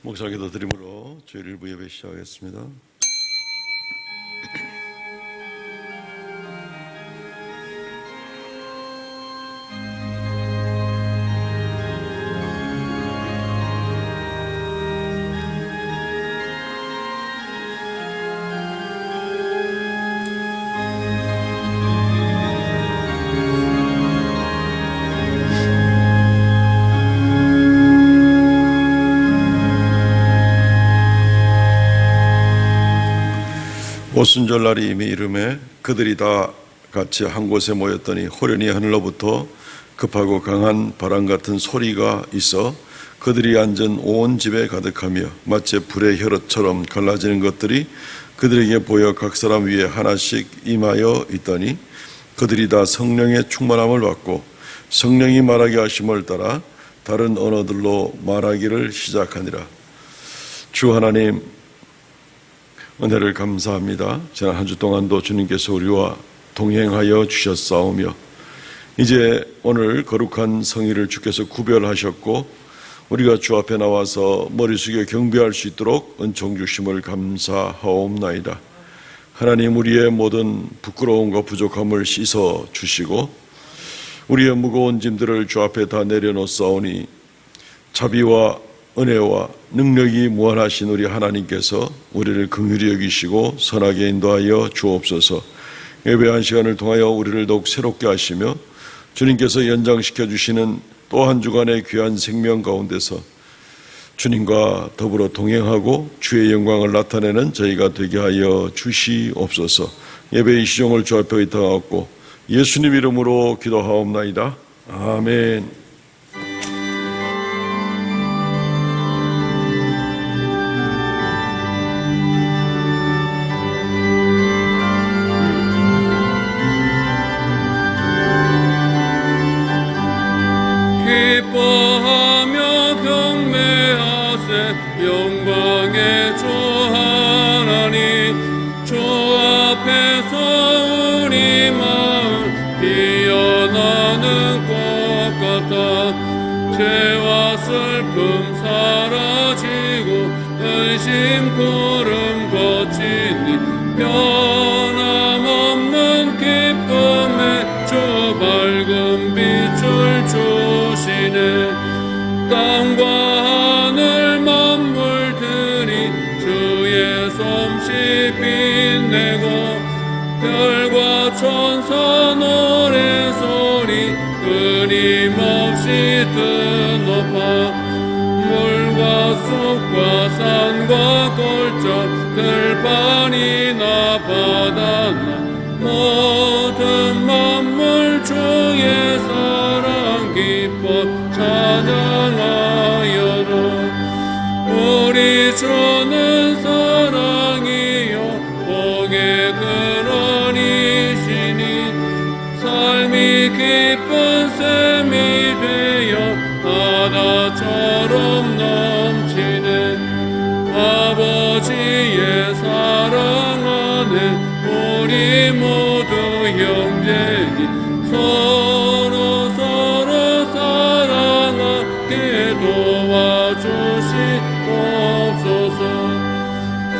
목사기도 드림으로 주일 일부 예배 시작하겠습니다. 오순절날이 이미 이름에 그들이 다 같이 한 곳에 모였더니 호련히 하늘로부터 급하고 강한 바람 같은 소리가 있어 그들이 앉은 온 집에 가득하며 마치 불의 혈옷처럼 갈라지는 것들이 그들에게 보여 각 사람 위에 하나씩 임하여 있더니 그들이 다 성령의 충만함을 받고 성령이 말하게 하심을 따라 다른 언어들로 말하기를 시작하니라. 주 하나님, 은혜를 감사합니다. 지난 한 주 동안도 주님께서 우리와 동행하여 주셨사오며 이제 오늘 거룩한 성일을 주께서 구별하셨고 우리가 주 앞에 나와서 머리 숙여 경배할 수 있도록 은총 주심을 감사하옵나이다. 하나님, 우리의 모든 부끄러움과 부족함을 씻어 주시고 우리의 무거운 짐들을 주 앞에 다 내려놓사오니 자비와 은혜와 능력이 무한하신 우리 하나님께서 우리를 긍휼히 여기시고 선하게 인도하여 주옵소서. 예배한 시간을 통하여 우리를 더욱 새롭게 하시며 주님께서 연장시켜 주시는 또 한 주간의 귀한 생명 가운데서 주님과 더불어 동행하고 주의 영광을 나타내는 저희가 되게 하여 주시옵소서. 예배의 시종을 주 앞에 의탁하옵고 예수님 이름으로 기도하옵나이다. 아멘. 기뻐하며 경배하세 영광의 주 하나님, 주 앞에서 우리 마음 피어나는 꽃 같아 죄와 슬픔 사라지고 근심 구름 거치니 변함없는 기쁨의 주 밝은 빛을 주시네. 땅과 하늘 만물들이 주의 솜씨 빛내고 별과 천사 노래소리 끊임없이 드높아 물과 숲과 산과 골짜 들판이나 바다나 모든 만물 주의 사랑 기뻐 찬양하여라. 우리 주는 사랑이요 복의 근원이시니 삶이 기쁜 샘이 되어 바다처럼 넘치네. 아버지의 사랑 안에 우리 모두 형제니 서로 사랑하게 도와주시옵소서.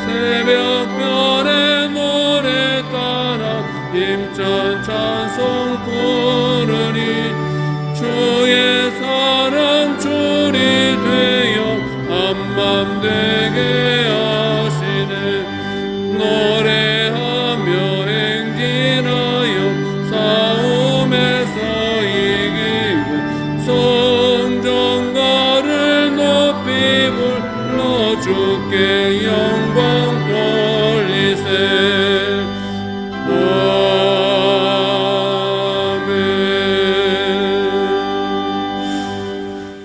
새벽별의 노래 따라 힘찬 찬송 부르니 주의 사랑 줄이 되어 한맘 되게 하시네. 노래하며 행진하여 싸움에서 이기고 성전가를 높이 불러 주께 영광 돌리세.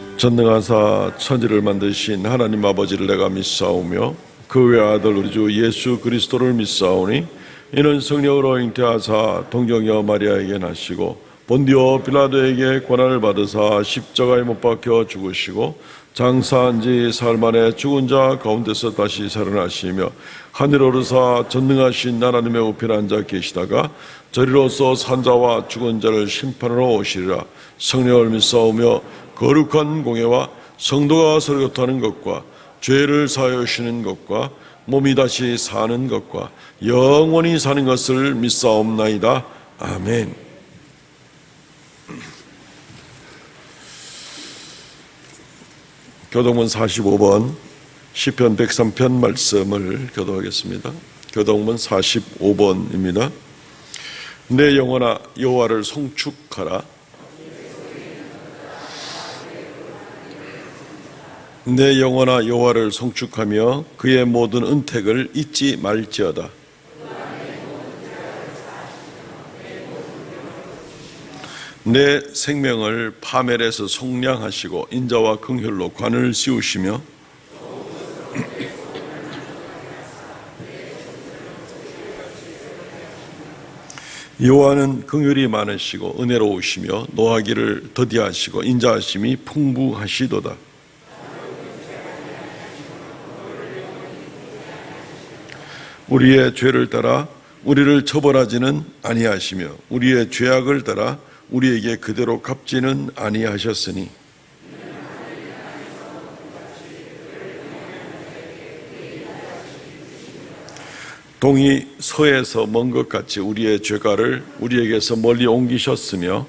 아멘. 전능하사 천지를 만드신 하나님 아버지를 내가 믿사오며 그 외아들 우리 주 예수 그리스도를 믿사오니 이는 성령으로 잉태하사 동정녀 마리아에게 나시고 본디오 빌라도에게 고난을 받으사 십자가에 못 박혀 죽으시고 장사한 지 사흘 만에 죽은 자 가운데서 다시 살아나시며 하늘 오르사 전능하신 하나님의 우편에 앉아 계시다가 저리로서 산자와 죽은 자를 심판하러 오시리라. 성령을 믿사오며 거룩한 공예와 성도가 서로 교통하는 것과 죄를 사하여 주시는 것과 몸이 다시 사는 것과 영원히 사는 것을 믿사옵나이다. 아멘. 교동문 45번 시편 103편 말씀을 교독하겠습니다. 교동문 45번입니다. 내 영혼아 여호와를 송축하라. 내 영혼아 여호와를 송축하며 그의 모든 은택을 잊지 말지어다. 내 생명을 파멸에서 속량하시고 인자와 긍휼로 관을 씌우시며 여호와는 긍휼이 많으시고 은혜로우시며 노하기를 더디하시고 인자하심이 풍부하시도다. 우리의 죄를 따라 우리를 처벌하지는 아니하시며 우리의 죄악을 따라 우리에게 그대로 갚지는 아니하셨으니 동이 서에서 먼 것 같이 우리의 죄가를 우리에게서 멀리 옮기셨으며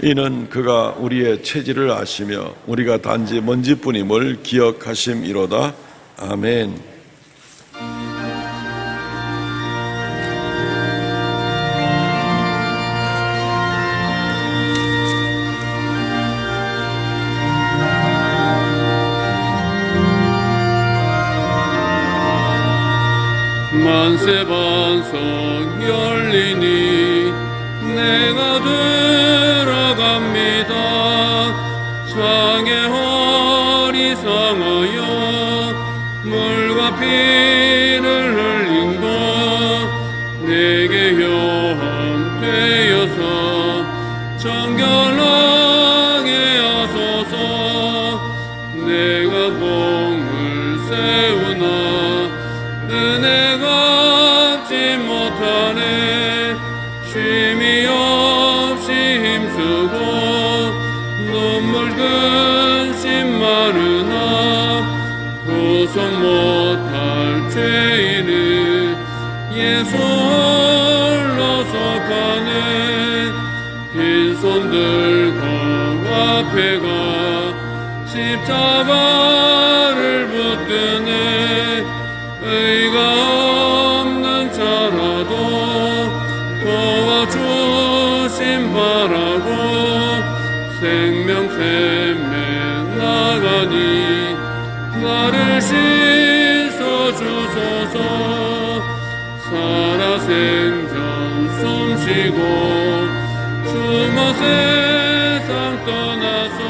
이는 그가 우리의 체질을 아시며 우리가 단지 먼지뿐임을 기억하심이로다. 아멘. 만세 반석 열리니 내가 들어갑니다. 창의 허리 상하여 물과 피를 흘린 것 내게 혈험 되어서 정결하게 하소서. 내가 공을 세우나 은혜가 갚지 못하네. 쉼이 없이 힘쓰고 눈물 근심 많으나 구속 못할 죄인은 예수 홀로 속하네. 빈손 들고 앞에 가 십자가를 붙드네. 의가 없는 자라도 도와주심 바라고 생명 샘매 나가니 나를 씻어주소서. 살아 생전 숨쉬고 주모 세상 떠나서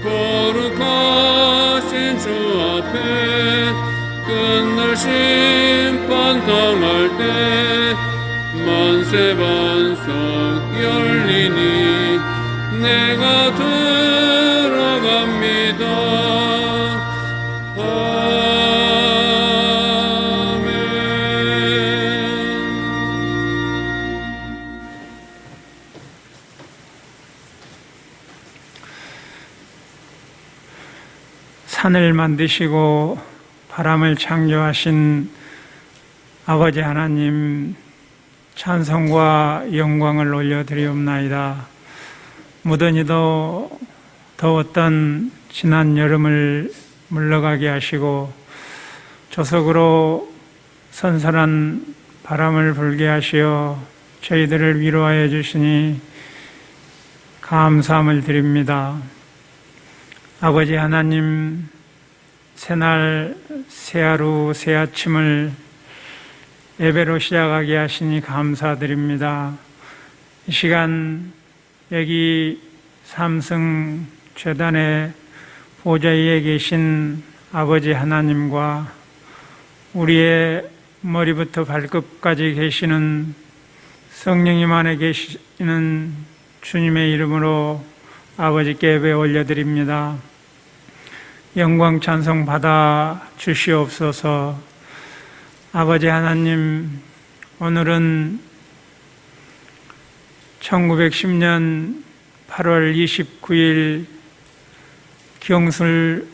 거룩하신 주 앞에 끝날 심판 당할 때 만세 반석 열리니 내가 들어갑니다. 아멘. 산을 만드시고 바람을 창조하신 아버지 하나님, 찬송과 영광을 올려드리옵나이다. 무더니도 더웠던 지난 여름을 물러가게 하시고 조석으로 선선한 바람을 불게 하시어 저희들을 위로하여 주시니 감사함을 드립니다. 아버지 하나님, 새날 새하루 새아침을 예배로 시작하게 하시니 감사드립니다. 이 시간 여기 삼성 재단의 보좌 위에 계신 아버지 하나님과 우리의 머리부터 발끝까지 계시는 성령님 안에 계시는 주님의 이름으로 아버지께 예배 올려드립니다. 영광 찬송 받아 주시옵소서. 아버지 하나님, 오늘은 1910년 8월 29일 경술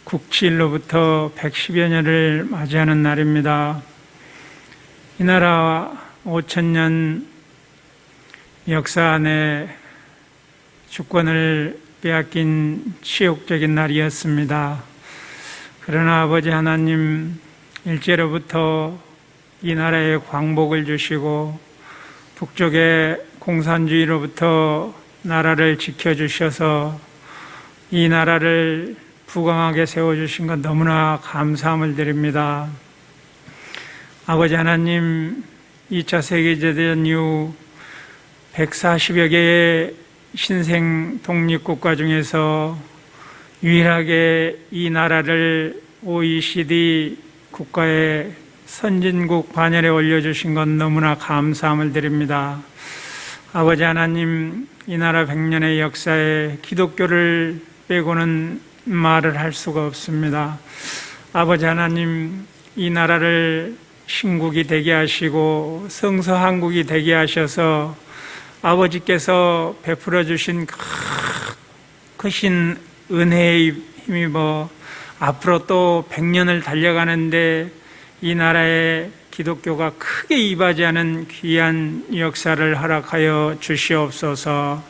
국치일로부터 110여 년을 맞이하는 날입니다. 이 나라 5천년 역사 안에 주권을 빼앗긴 치욕적인 날이었습니다. 그러나 아버지 하나님 일제로부터 이 나라에 광복을 주시고 북쪽의 공산주의로부터 나라를 지켜주셔서 이 나라를 부강하게 세워주신 것 너무나 감사함을 드립니다. 아버지 하나님, 2차 세계대전 이후 140여 개의 신생 독립국가 중에서 유일하게 이 나라를 OECD 국가의 선진국 반열에 올려주신 것 너무나 감사함을 드립니다. 아버지 하나님, 이 나라 100년의 역사에 기독교를 빼고는 말을 할 수가 없습니다. 아버지 하나님, 이 나라를 신국이 되게 하시고 성서한국이 되게 하셔서 아버지께서 베풀어 주신 크신 은혜에 힘입어 앞으로 또 100년을 달려가는데 이 나라에 기독교가 크게 이바지하는 귀한 역사를 허락하여 주시옵소서.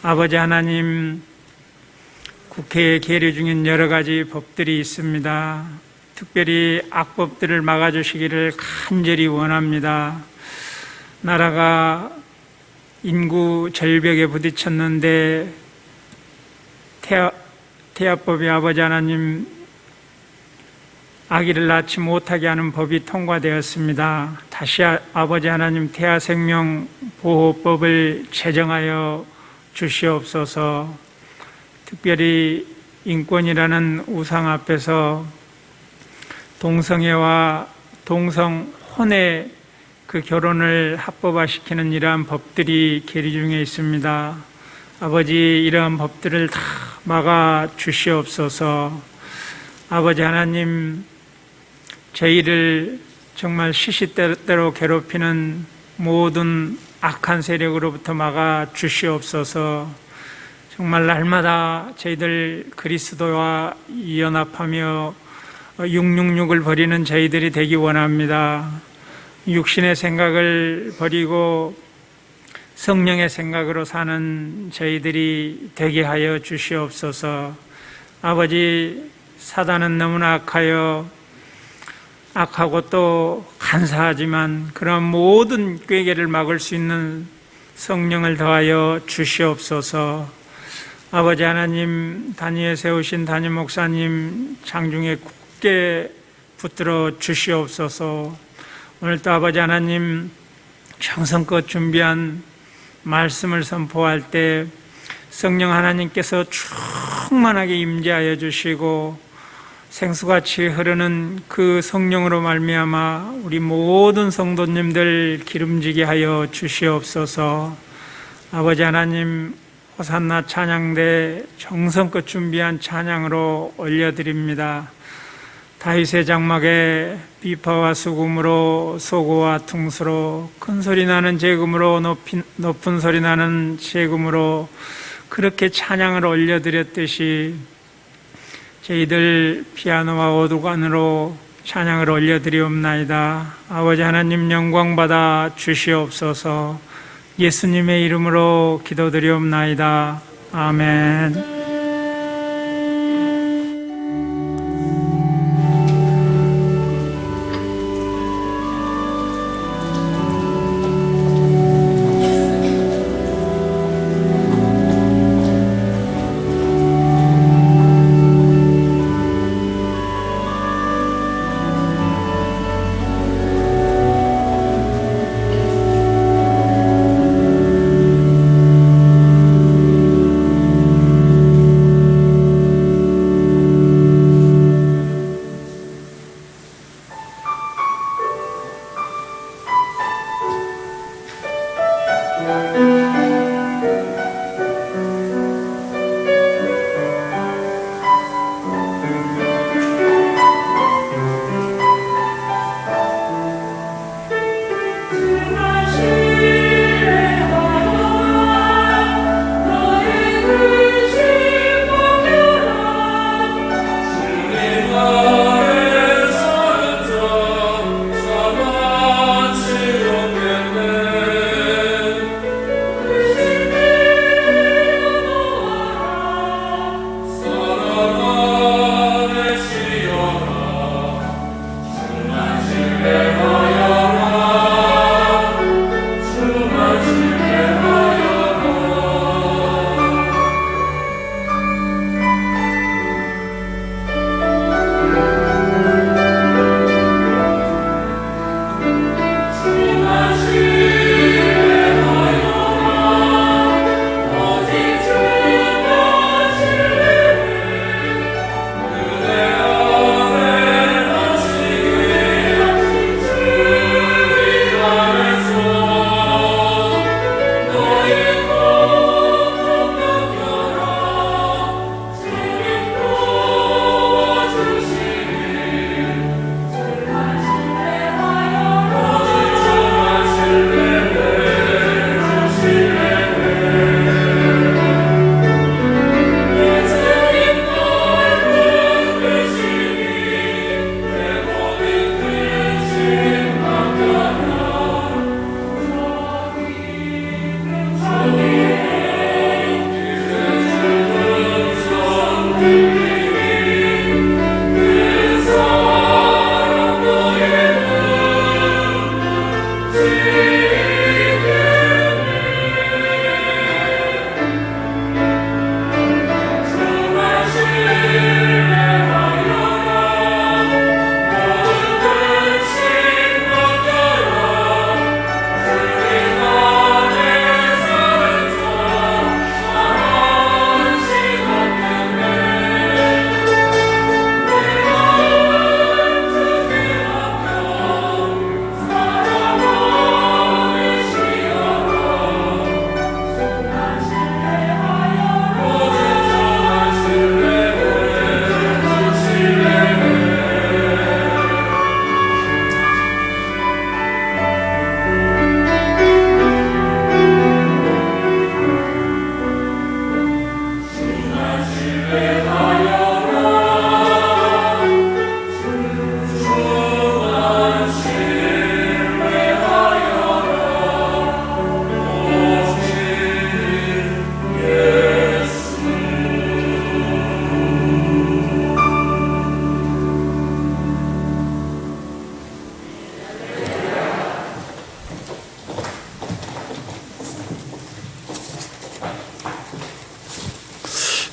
아버지 하나님, 국회에 계류 중인 여러 가지 법들이 있습니다. 특별히 악법들을 막아주시기를 간절히 원합니다. 나라가 인구 절벽에 부딪혔는데 태아법이 아버지 하나님 아기를 낳지 못하게 하는 법이 통과되었습니다. 다시 아버지 하나님 태아생명보호법을 제정하여 주시옵소서. 특별히 인권이라는 우상 앞에서 동성애와 동성혼의 그 결혼을 합법화시키는 이러한 법들이 계류 중에 있습니다. 아버지, 이러한 법들을 다 막아 주시옵소서. 아버지 하나님, 저희를 정말 시시때때로 괴롭히는 모든 악한 세력으로부터 막아 주시옵소서. 정말 날마다 저희들 그리스도와 연합하며 666을 버리는 저희들이 되기 원합니다. 육신의 생각을 버리고 성령의 생각으로 사는 저희들이 되게 하여 주시옵소서. 아버지, 사단은 너무나 악하고 또 간사하지만 그런 모든 꾀계를 막을 수 있는 성령을 더하여 주시옵소서. 아버지 하나님, 단위에 세우신 담임 목사님 장중에 굳게 붙들어 주시옵소서. 오늘도 아버지 하나님 정성껏 준비한 말씀을 선포할 때 성령 하나님께서 충만하게 임재하여 주시고 생수같이 흐르는 그 성령으로 말미암아 우리 모든 성도님들 기름지게 하여 주시옵소서. 아버지 하나님, 호산나 찬양대 정성껏 준비한 찬양으로 올려드립니다. 다윗의 장막에 비파와 수금으로 소고와 퉁수로 큰 소리 나는 제금으로 높은 소리 나는 제금으로 그렇게 찬양을 올려드렸듯이 저희들 피아노와 오두관으로 찬양을 올려드리옵나이다. 아버지 하나님, 영광받아 주시옵소서. 예수님의 이름으로 기도드리옵나이다. 아멘.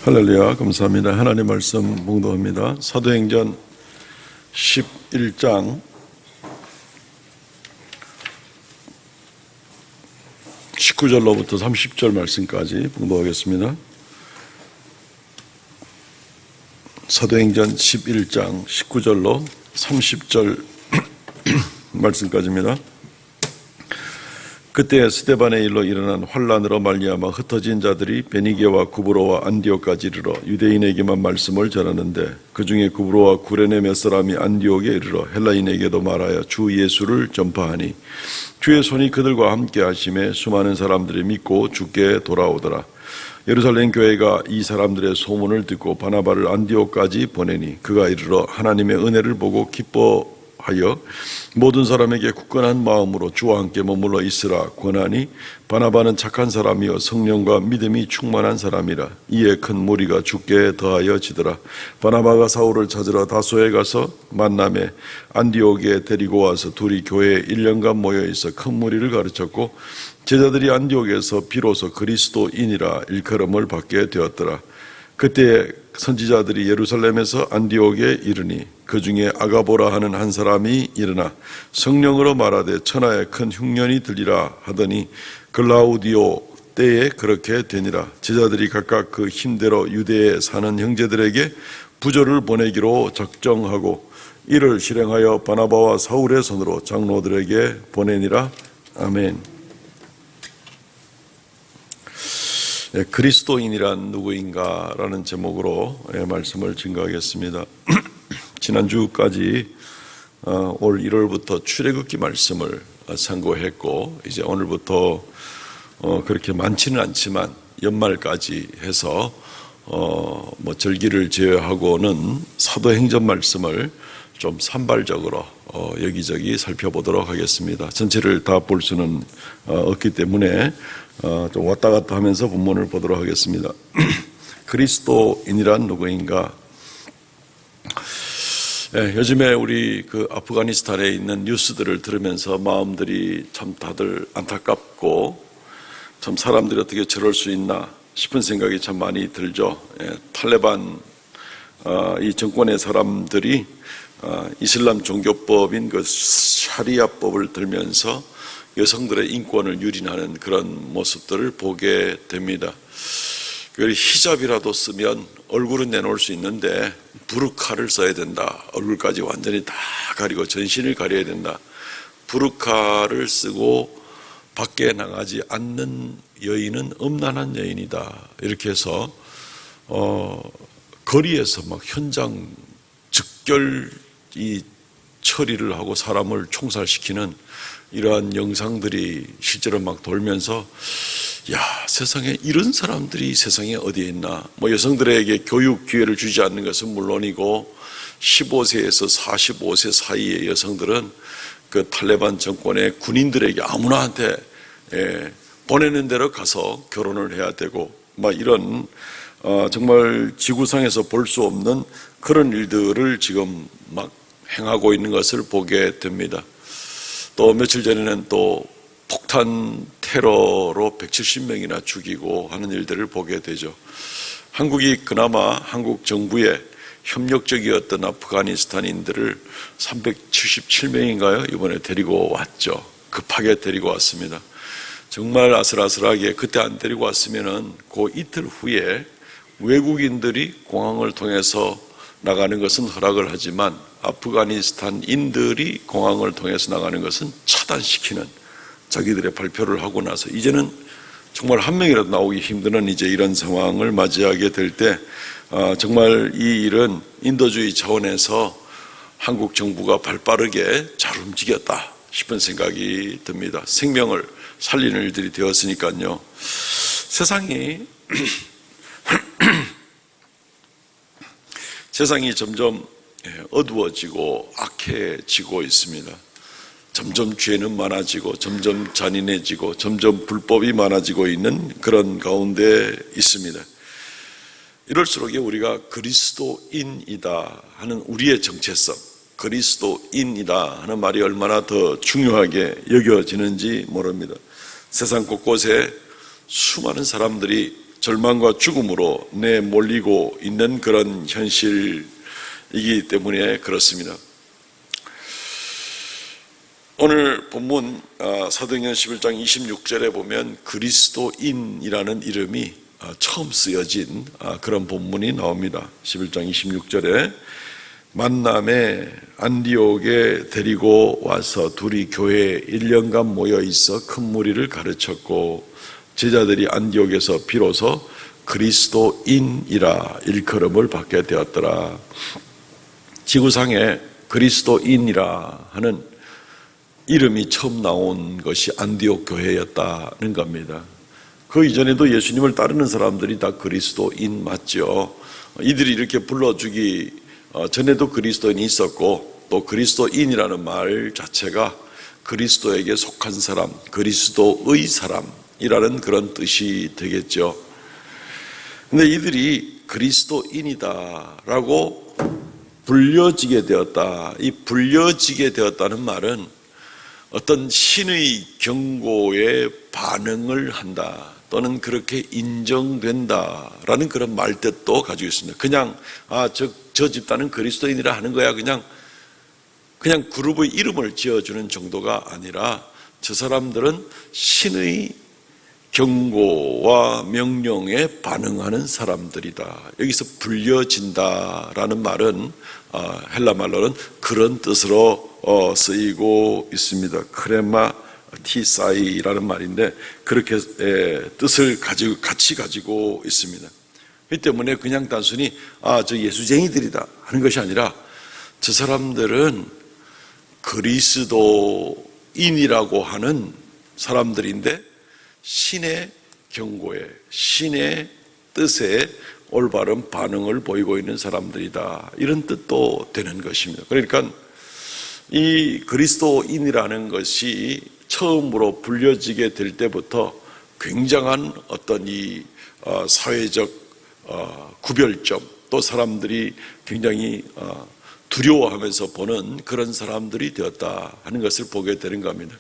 할렐루야, 감사합니다. 하나님 말씀 묵도합니다. 사도행전 11장 19절로부터 30절 말씀까지 묵도하겠습니다. 사도행전 11장 19절로 30절 말씀까지입니다. 그때 스데반의 일로 일어난 환란으로 말미암아 흩어진 자들이 베니게와 구브로와 안디옥까지 이르러 유대인에게만 말씀을 전하는데 그 중에 구브로와 구레네 몇 사람이 안디옥에 이르러 헬라인에게도 말하여 주 예수를 전파하니 주의 손이 그들과 함께 하심에 수많은 사람들이 믿고 주께 돌아오더라. 예루살렘 교회가 이 사람들의 소문을 듣고 바나바를 안디옥까지 보내니 그가 이르러 하나님의 은혜를 보고 기뻐하여 모든 사람에게 굳건한 마음으로 주와 함께 머물러 있으라 권하니 바나바는 착한 사람이요 성령과 믿음이 충만한 사람이라. 이에 큰 무리가 주께 더하여 지더라. 바나바가 사울을 찾으러 다소에 가서 만남에 안디옥에 데리고 와서 둘이 교회에 1년간 모여 있어 큰 무리를 가르쳤고 제자들이 안디옥에서 비로소 그리스도인이라 일컬음을 받게 되었더라. 그때 선지자들이 예루살렘에서 안디옥에 이르니 그 중에 아가보라 하는 한 사람이 일어나 성령으로 말하되 천하에 큰 흉년이 들리라 하더니 글라우디오 때에 그렇게 되니라. 제자들이 각각 그 힘대로 유대에 사는 형제들에게 부조를 보내기로 작정하고 이를 실행하여 바나바와 사울의 손으로 장로들에게 보내니라. 아멘. 그리스도인이란 누구인가 라는 제목으로 말씀을 증거하겠습니다. 지난주까지 올 1월부터 출애굽기 말씀을 상고했고 이제 오늘부터 그렇게 많지는 않지만 연말까지 해서 절기를 제외하고는 사도행전 말씀을 좀 산발적으로 여기저기 살펴보도록 하겠습니다. 전체를 다 볼 수는 없기 때문에 좀 왔다 갔다 하면서 본문을 보도록 하겠습니다. 그리스도인이란 누구인가? 요즘에 우리 그 아프가니스탄에 있는 뉴스들을 들으면서 마음들이 참 다들 안타깝고 참 사람들이 어떻게 저럴 수 있나 싶은 생각이 참 많이 들죠. 탈레반 이 정권의 사람들이 이슬람 종교법인 그 샤리아법을 들면서 여성들의 인권을 유린하는 그런 모습들을 보게 됩니다. 히잡이라도 쓰면 얼굴은 내놓을 수 있는데 부르카를 써야 된다. 얼굴까지 완전히 다 가리고 전신을 가려야 된다. 부르카를 쓰고 밖에 나가지 않는 여인은 음란한 여인이다. 이렇게 해서 거리에서 막 현장 즉결 이 처리를 하고 사람을 총살시키는 이러한 영상들이 실제로 막 돌면서 야, 세상에 이런 사람들이 세상에 어디에 있나. 여성들에게 교육 기회를 주지 않는 것은 물론이고 15세에서 45세 사이의 여성들은 그 탈레반 정권의 군인들에게 아무나한테 보내는 대로 가서 결혼을 해야 되고 막 이런 정말 지구상에서 볼 수 없는 그런 일들을 지금 막 행하고 있는 것을 보게 됩니다. 또 며칠 전에는 또 폭탄 테러로 170명이나 죽이고 하는 일들을 보게 되죠. 한국이 그나마 한국 정부의 협력적이었던 아프가니스탄인들을 377명인가요? 이번에 데리고 왔죠. 급하게 데리고 왔습니다. 정말 아슬아슬하게 그때 안 데리고 왔으면은 그 이틀 후에 외국인들이 공항을 통해서 나가는 것은 허락을 하지만 아프가니스탄인들이 공항을 통해서 나가는 것은 차단시키는 자기들의 발표를 하고 나서 이제는 정말 한 명이라도 나오기 힘드는 이제 이런 상황을 맞이하게 될 때 정말 이 일은 인도주의 차원에서 한국 정부가 발빠르게 잘 움직였다 싶은 생각이 듭니다. 생명을 살리는 일들이 되었으니까요. 세상이 점점 어두워지고 악해지고 있습니다. 점점 죄는 많아지고 점점 잔인해지고 점점 불법이 많아지고 있는 그런 가운데 있습니다. 이럴수록 우리가 그리스도인이다 하는 우리의 정체성, 그리스도인이다 하는 말이 얼마나 더 중요하게 여겨지는지 모릅니다. 세상 곳곳에 수많은 사람들이 절망과 죽음으로 내몰리고 있는 그런 현실이기 때문에 그렇습니다. 오늘 본문 사도행전 11장 26절에 보면 그리스도인이라는 이름이 처음 쓰여진 그런 본문이 나옵니다. 11장 26절에 만남에 안디옥에 데리고 와서 둘이 교회에 1년간 모여 있어 큰 무리를 가르쳤고 제자들이 안디옥에서 비로소 그리스도인이라 일컬음을 받게 되었더라. 지구상에 그리스도인이라 하는 이름이 처음 나온 것이 안디옥 교회였다는 겁니다. 그 이전에도 예수님을 따르는 사람들이 다 그리스도인 맞죠. 이들이 이렇게 불러주기 전에도 그리스도인이 있었고, 또 그리스도인이라는 말 자체가 그리스도에게 속한 사람, 그리스도의 사람이라는 그런 뜻이 되겠죠. 근데 이들이 그리스도인이다라고 불려지게 되었다. 이 불려지게 되었다는 말은 어떤 신의 경고에 반응을 한다, 또는 그렇게 인정된다라는 그런 말뜻도 가지고 있습니다. 그냥 저 집단은 그리스도인이라 하는 거야, 그냥 그룹의 이름을 지어주는 정도가 아니라 저 사람들은 신의 경고와 명령에 반응하는 사람들이다. 여기서 불려진다라는 말은 헬라 말로는 그런 뜻으로 쓰이고 있습니다. 크레마 티사이라는 말인데 그렇게 뜻을 같이 가지고 있습니다. 그 때문에 그냥 단순히 저 예수쟁이들이다 하는 것이 아니라 저 사람들은 그리스도인이라고 하는 사람들인데 신의 경고에, 신의 뜻에 올바른 반응을 보이고 있는 사람들이다, 이런 뜻도 되는 것입니다. 그러니까 이 그리스도인이라는 것이 처음으로 불려지게 될 때부터 굉장한 어떤 이 사회적 구별점, 또 사람들이 굉장히 두려워하면서 보는 그런 사람들이 되었다 하는 것을 보게 되는 겁니다.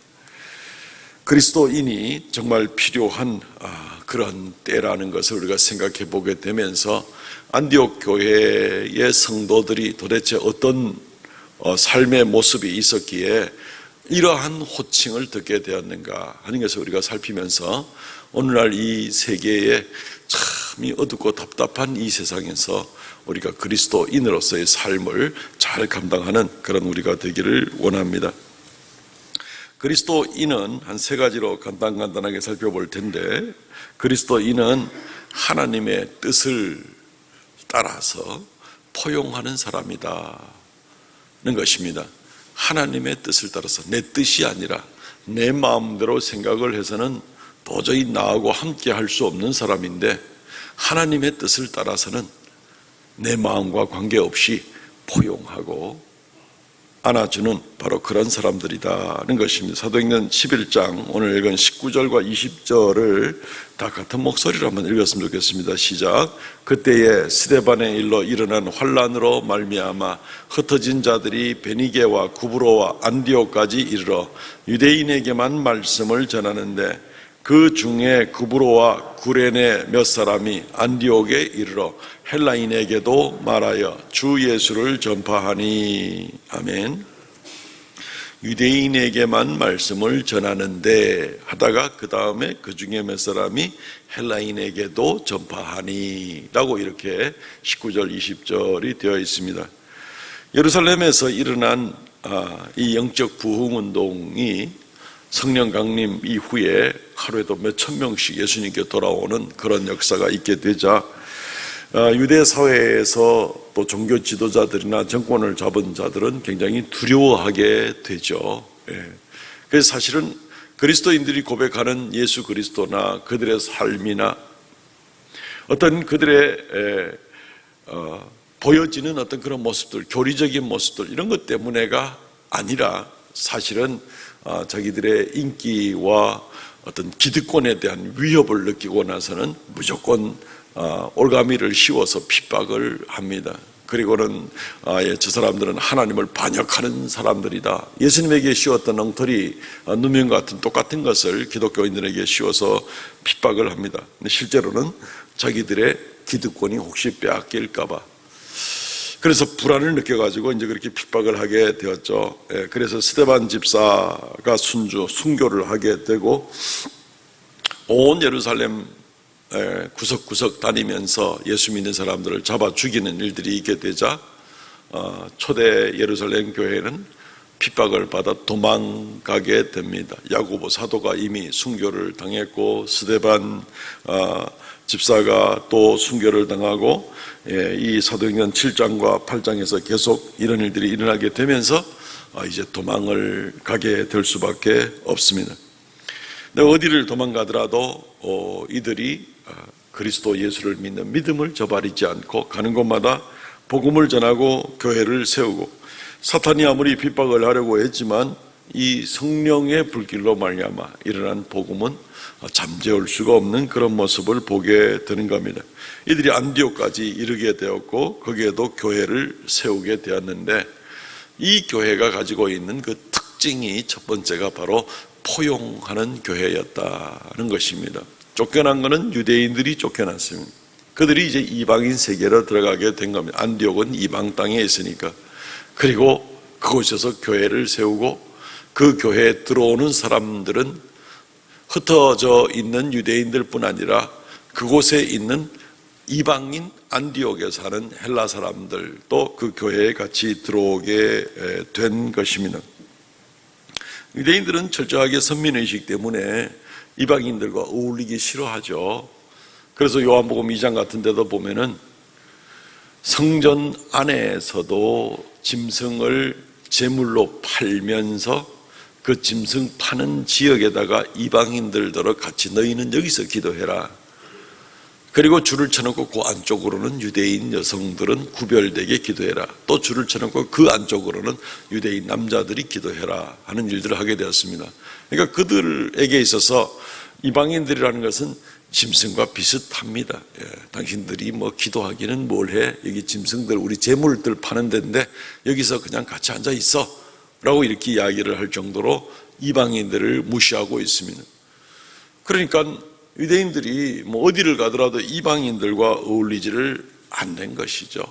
그리스도인이 정말 필요한 그런 때라는 것을 우리가 생각해 보게 되면서 안디옥 교회의 성도들이 도대체 어떤 삶의 모습이 있었기에 이러한 호칭을 듣게 되었는가 하는 것을 우리가 살피면서 오늘날 이 세계에 참 어둡고 답답한 이 세상에서 우리가 그리스도인으로서의 삶을 잘 감당하는 그런 우리가 되기를 원합니다. 그리스도인은 한 세 가지로 간단하게 살펴볼 텐데, 그리스도인은 하나님의 뜻을 따라서 포용하는 사람이다는 것입니다. 하나님의 뜻을 따라서, 내 뜻이 아니라 내 마음대로 생각을 해서는 도저히 나하고 함께 할 수 없는 사람인데, 하나님의 뜻을 따라서는 내 마음과 관계없이 포용하고 안아주는 바로 그런 사람들이다는 것입니다. 사도행전 11장 오늘 읽은 19절과 20절을 다 같은 목소리로 한번 읽었으면 좋겠습니다. 시작. 그때에 스데반의 일로 일어난 환란으로 말미암아 흩어진 자들이 베니게와 구브로와 안디옥까지 이르러 유대인에게만 말씀을 전하는데, 그 중에 구브로와 구레네 몇 사람이 안디옥에 이르러 헬라인에게도 말하여 주 예수를 전파하니. 아멘. 유대인에게만 말씀을 전하는데 하다가 그 다음에 그 중에 몇 사람이 헬라인에게도 전파하니 라고 이렇게 19절 20절이 되어 있습니다. 예루살렘에서 일어난 이 영적 부흥운동이 성령 강림 이후에 하루에도 몇천 명씩 예수님께 돌아오는 그런 역사가 있게 되자 유대 사회에서 또 종교 지도자들이나 정권을 잡은 자들은 굉장히 두려워하게 되죠. 그래서 사실은 그리스도인들이 고백하는 예수 그리스도나 그들의 삶이나 어떤 그들의 보여지는 어떤 그런 모습들, 교리적인 모습들, 이런 것 때문에가 아니라 사실은 자기들의 인기와 어떤 기득권에 대한 위협을 느끼고 나서는 무조건 올가미를 씌워서 핍박을 합니다. 그리고는 저 사람들은 하나님을 반역하는 사람들이다. 예수님에게 씌웠던 엉터리 누명 같은 똑같은 것을 기독교인들에게 씌워서 핍박을 합니다. 근데 실제로는 자기들의 기득권이 혹시 빼앗길까봐 그래서 불안을 느껴가지고 이제 그렇게 핍박을 하게 되었죠. 그래서 스데반 집사가 순교를 하게 되고 온 예루살렘 구석구석 다니면서 예수 믿는 사람들을 잡아 죽이는 일들이 있게 되자 초대 예루살렘 교회는 핍박을 받아 도망가게 됩니다. 야고보 사도가 이미 순교를 당했고 스데반 집사가 또 순교를 당하고 이 사도행전 7장과 8장에서 계속 이런 일들이 일어나게 되면서 이제 도망을 가게 될 수밖에 없습니다. 어디를 도망가더라도 이들이 그리스도 예수를 믿는 믿음을 저버리지 않고 가는 곳마다 복음을 전하고 교회를 세우고 사탄이 아무리 핍박을 하려고 했지만 이 성령의 불길로 말미암아 일어난 복음은 잠재울 수가 없는 그런 모습을 보게 되는 겁니다. 이들이 안디옥까지 이르게 되었고 거기에도 교회를 세우게 되었는데 이 교회가 가지고 있는 그 특징이 첫 번째가 바로 포용하는 교회였다는 것입니다. 쫓겨난 것은 유대인들이 쫓겨났습니다. 그들이 이제 이방인 세계로 들어가게 된 겁니다. 안디옥은 이방 땅에 있으니까. 그리고 그곳에서 교회를 세우고 그 교회에 들어오는 사람들은 흩어져 있는 유대인들뿐 아니라 그곳에 있는 이방인 안디옥에 사는 헬라 사람들도 그 교회에 같이 들어오게 된 것입니다. 유대인들은 철저하게 선민의식 때문에 이방인들과 어울리기 싫어하죠. 그래서 요한복음 2장 같은 데도 보면은 성전 안에서도 짐승을 제물로 팔면서 그 짐승 파는 지역에다가 이방인들더러 같이 너희는 여기서 기도해라. 그리고 줄을 쳐놓고 그 안쪽으로는 유대인 여성들은 구별되게 기도해라. 또 줄을 쳐놓고 그 안쪽으로는 유대인 남자들이 기도해라 하는 일들을 하게 되었습니다. 그러니까 그들에게 있어서 이방인들이라는 것은 짐승과 비슷합니다. 당신들이 뭐 기도하기는 뭘 해? 여기 짐승들 우리 재물들 파는 데인데 여기서 그냥 같이 앉아 있어 라고 이렇게 이야기를 할 정도로 이방인들을 무시하고 있습니다. 그러니까 유대인들이 뭐 어디를 가더라도 이방인들과 어울리지를 않는 것이죠.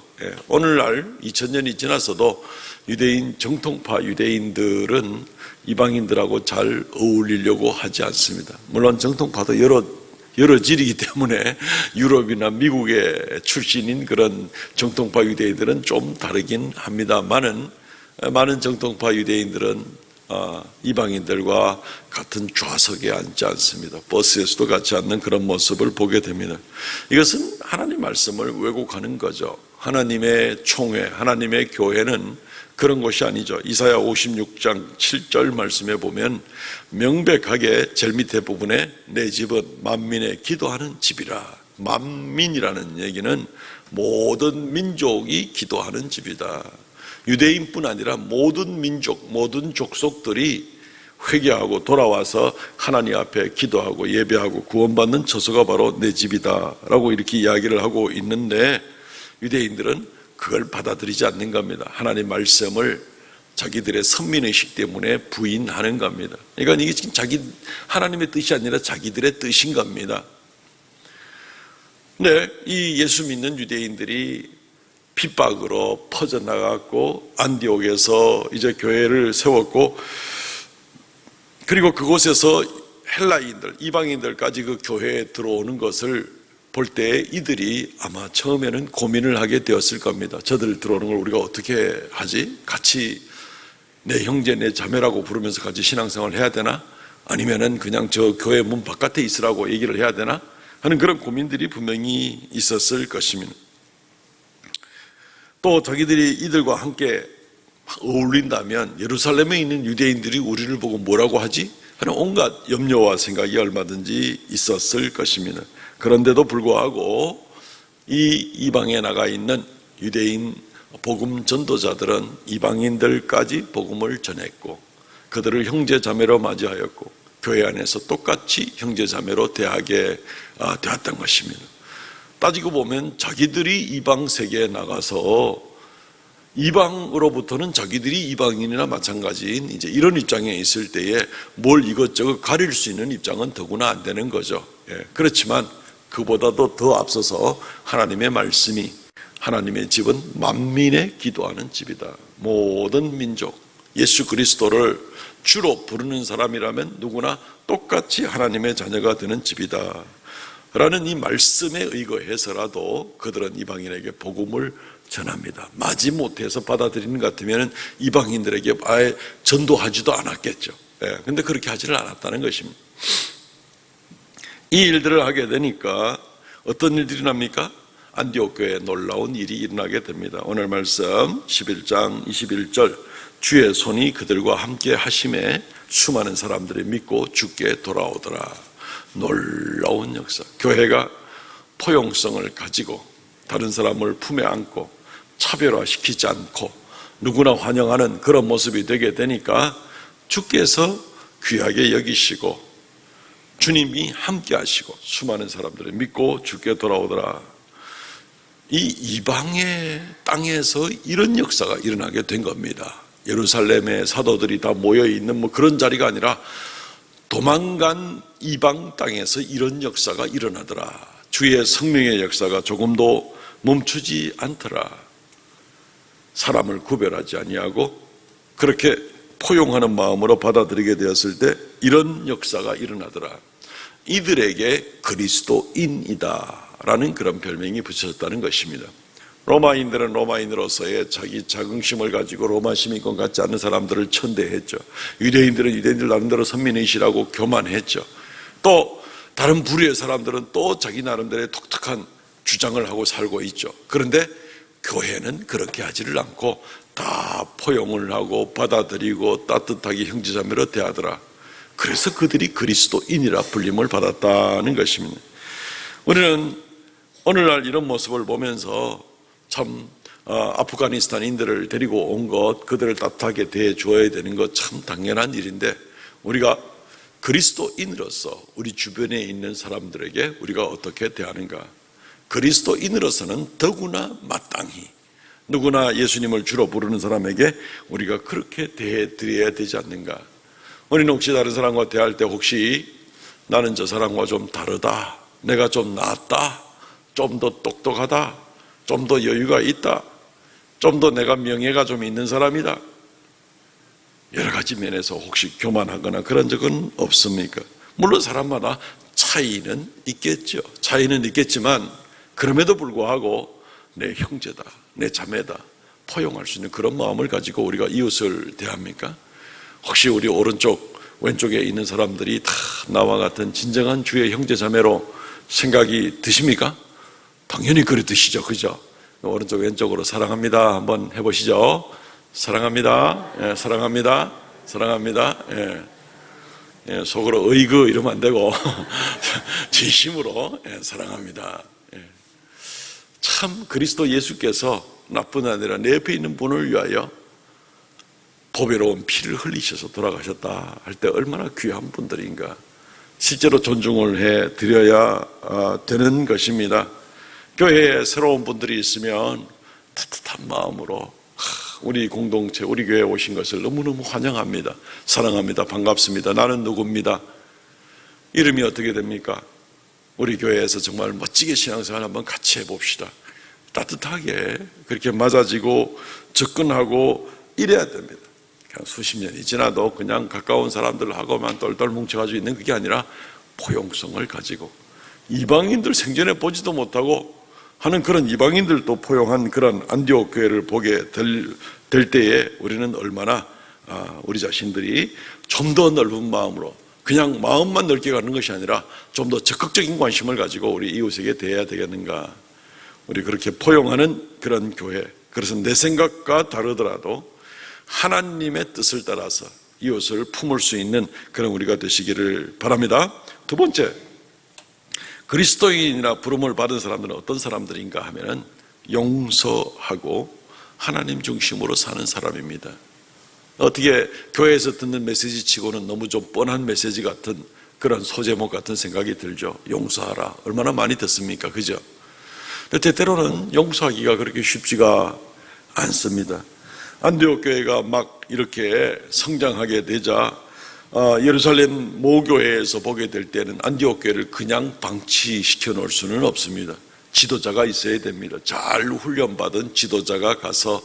오늘날 2000년이 지나서도 유대인 정통파 유대인들은 이방인들하고 잘 어울리려고 하지 않습니다. 물론 정통파도 여러 질이기 때문에 유럽이나 미국의 출신인 그런 정통파 유대인들은 좀 다르긴 합니다만은 많은 정통파 유대인들은 이방인들과 같은 좌석에 앉지 않습니다. 버스에서도 같이 앉는 그런 모습을 보게 됩니다. 이것은 하나님 말씀을 왜곡하는 거죠. 하나님의 총회, 하나님의 교회는 그런 것이 아니죠. 이사야 56장 7절 말씀에 보면 명백하게 제일 밑에 부분에 내 집은 만민의 기도하는 집이라. 만민이라는 얘기는 모든 민족이 기도하는 집이다. 유대인뿐 아니라 모든 민족, 모든 족속들이 회개하고 돌아와서 하나님 앞에 기도하고 예배하고 구원받는 처소가 바로 내 집이다 라고 이렇게 이야기를 하고 있는데 유대인들은 그걸 받아들이지 않는 겁니다. 하나님 말씀을 자기들의 선민의식 때문에 부인하는 겁니다. 그러니까 이게 지금 하나님의 뜻이 아니라 자기들의 뜻인 겁니다. 근데 이 예수 믿는 유대인들이 핍박으로 퍼져나갔고 안디옥에서 이제 교회를 세웠고 그리고 그곳에서 헬라인들, 이방인들까지 그 교회에 들어오는 것을 볼 때 이들이 아마 처음에는 고민을 하게 되었을 겁니다. 저들 들어오는 걸 우리가 어떻게 하지? 같이 내 형제, 내 자매라고 부르면서 같이 신앙생활을 해야 되나? 아니면은 그냥 저 교회 문 바깥에 있으라고 얘기를 해야 되나? 하는 그런 고민들이 분명히 있었을 것입니다. 또 자기들이 이들과 함께 어울린다면 예루살렘에 있는 유대인들이 우리를 보고 뭐라고 하지? 하는 온갖 염려와 생각이 얼마든지 있었을 것입니다. 그런데도 불구하고 이 이방에 나가 있는 유대인 복음 전도자들은 이방인들까지 복음을 전했고 그들을 형제 자매로 맞이하였고 교회 안에서 똑같이 형제 자매로 대하게 되었던 것입니다. 따지고 보면 자기들이 이방 세계에 나가서 이방으로부터는 자기들이 이방인이나 마찬가지인 이제 이런 입장에 있을 때에 뭘 이것저것 가릴 수 있는 입장은 더구나 안 되는 거죠. 그렇지만 그보다도 더 앞서서 하나님의 말씀이, 하나님의 집은 만민의 기도하는 집이다. 모든 민족, 예수 그리스도를 주로 부르는 사람이라면 누구나 똑같이 하나님의 자녀가 되는 집이다 라는 이 말씀에 의거해서라도 그들은 이방인에게 복음을 전합니다. 마지못해서 받아들이는 것 같으면 이방인들에게 아예 전도하지도 않았겠죠. 근데 그렇게 하지를 않았다는 것입니다. 이 일들을 하게 되니까 어떤 일들이 납니까? 안디옥 교회에 놀라운 일이 일어나게 됩니다. 오늘 말씀 11장 21절, 주의 손이 그들과 함께 하심에 수많은 사람들이 믿고 주께 돌아오더라. 놀라운 역사. 교회가 포용성을 가지고 다른 사람을 품에 안고 차별화시키지 않고 누구나 환영하는 그런 모습이 되게 되니까 주께서 귀하게 여기시고 주님이 함께 하시고 수많은 사람들이 믿고 주께 돌아오더라. 이 이방의 땅에서 이런 역사가 일어나게 된 겁니다. 예루살렘의 사도들이 다 모여있는 뭐 그런 자리가 아니라 도망간 이방 땅에서 이런 역사가 일어나더라. 주의 성령의 역사가 조금도 멈추지 않더라. 사람을 구별하지 아니하고 그렇게 포용하는 마음으로 받아들이게 되었을 때 이런 역사가 일어나더라. 이들에게 그리스도인이다 라는 그런 별명이 붙여졌다는 것입니다. 로마인들은 로마인으로서의 자기 자긍심을 가지고 로마 시민권 같지 않은 사람들을 천대했죠. 유대인들은 유대인들 나름대로 선민의식이라고 교만했죠. 또 다른 부류의 사람들은 또 자기 나름대로의 독특한 주장을 하고 살고 있죠. 그런데 교회는 그렇게 하지를 않고 다 포용을 하고 받아들이고 따뜻하게 형제자매로 대하더라. 그래서 그들이 그리스도인이라 불림을 받았다는 것입니다. 우리는 오늘날 이런 모습을 보면서 참 아프가니스탄인들을 데리고 온 것, 그들을 따뜻하게 대해줘야 되는 것 참 당연한 일인데 우리가 그리스도인으로서 우리 주변에 있는 사람들에게 우리가 어떻게 대하는가? 그리스도인으로서는 더구나 마땅히 누구나 예수님을 주로 부르는 사람에게 우리가 그렇게 대해드려야 되지 않는가? 우리는 혹시 다른 사람과 대할 때 혹시 나는 저 사람과 좀 다르다, 내가 좀 낫다, 좀 더 똑똑하다, 좀 더 여유가 있다, 좀 더 내가 명예가 좀 있는 사람이다, 여러 가지 면에서 혹시 교만하거나 그런 적은 없습니까? 물론 사람마다 차이는 있겠죠. 차이는 있겠지만 그럼에도 불구하고 내 형제다, 내 자매다 포용할 수 있는 그런 마음을 가지고 우리가 이웃을 대합니까? 혹시 우리 오른쪽 왼쪽에 있는 사람들이 다 나와 같은 진정한 주의 형제 자매로 생각이 드십니까? 당연히 그래 드시죠. 그죠? 오른쪽 왼쪽으로 사랑합니다 한번 해보시죠. 사랑합니다. 예, 사랑합니다. 사랑합니다. 예. 예, 속으로 어이구 이러면 안 되고 진심으로 예, 사랑합니다. 예. 참 그리스도 예수께서 나뿐 아니라 내 옆에 있는 분을 위하여 보배로운 피를 흘리셔서 돌아가셨다 할 때 얼마나 귀한 분들인가. 실제로 존중을 해드려야 되는 것입니다. 교회에 새로운 분들이 있으면 따뜻한 마음으로 우리 공동체, 우리 교회에 오신 것을 너무너무 환영합니다. 사랑합니다. 반갑습니다. 나는 누구입니다. 이름이 어떻게 됩니까? 우리 교회에서 정말 멋지게 신앙생활 한번 같이 해봅시다. 따뜻하게 그렇게 맞아지고 접근하고 이래야 됩니다. 그냥 수십 년이 지나도 그냥 가까운 사람들하고만 똘똘 뭉쳐가지고 있는 그게 아니라 포용성을 가지고 이방인들 생전에 보지도 못하고 하는 그런 이방인들도 포용한 그런 안디옥 교회를 보게 될 때에 우리는 얼마나 우리 자신들이 좀 더 넓은 마음으로 그냥 마음만 넓게 가는 것이 아니라 좀 더 적극적인 관심을 가지고 우리 이웃에게 대해야 되겠는가. 우리 그렇게 포용하는 그런 교회, 그래서 내 생각과 다르더라도 하나님의 뜻을 따라서 이웃을 품을 수 있는 그런 우리가 되시기를 바랍니다. 두 번째, 그리스도인이나 부름을 받은 사람들은 어떤 사람들인가 하면은 용서하고 하나님 중심으로 사는 사람입니다. 어떻게 교회에서 듣는 메시지 치고는 너무 좀 뻔한 메시지 같은 그런 소제목 같은 생각이 들죠. 용서하라. 얼마나 많이 듣습니까? 그죠? 근데 때때로는 용서하기가 그렇게 쉽지가 않습니다. 안디옥 교회가 막 이렇게 성장하게 되자 예루살렘 모교회에서 보게 될 때는 안디옥 교회를 그냥 방치시켜 놓을 수는 없습니다. 지도자가 있어야 됩니다. 잘 훈련받은 지도자가 가서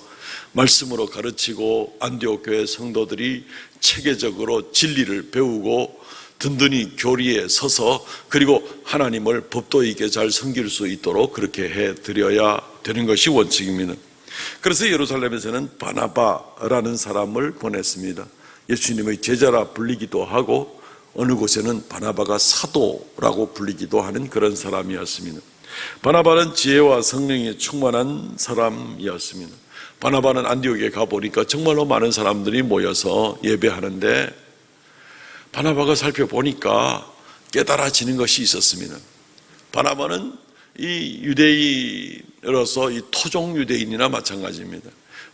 말씀으로 가르치고 안디옥 교회 성도들이 체계적으로 진리를 배우고 든든히 교리에 서서 그리고 하나님을 법도 있게 잘 섬길 수 있도록 그렇게 해드려야 되는 것이 원칙입니다. 그래서 예루살렘에서는 바나바라는 사람을 보냈습니다. 예수님의 제자라 불리기도 하고 어느 곳에는 바나바가 사도라고 불리기도 하는 그런 사람이었습니다. 바나바는 지혜와 성령에 충만한 사람이었습니다. 바나바는 안디옥에 가보니까 정말로 많은 사람들이 모여서 예배하는데 바나바가 살펴보니까 깨달아지는 것이 있었습니다. 바나바는 이 유대인으로서 이 토종 유대인이나 마찬가지입니다.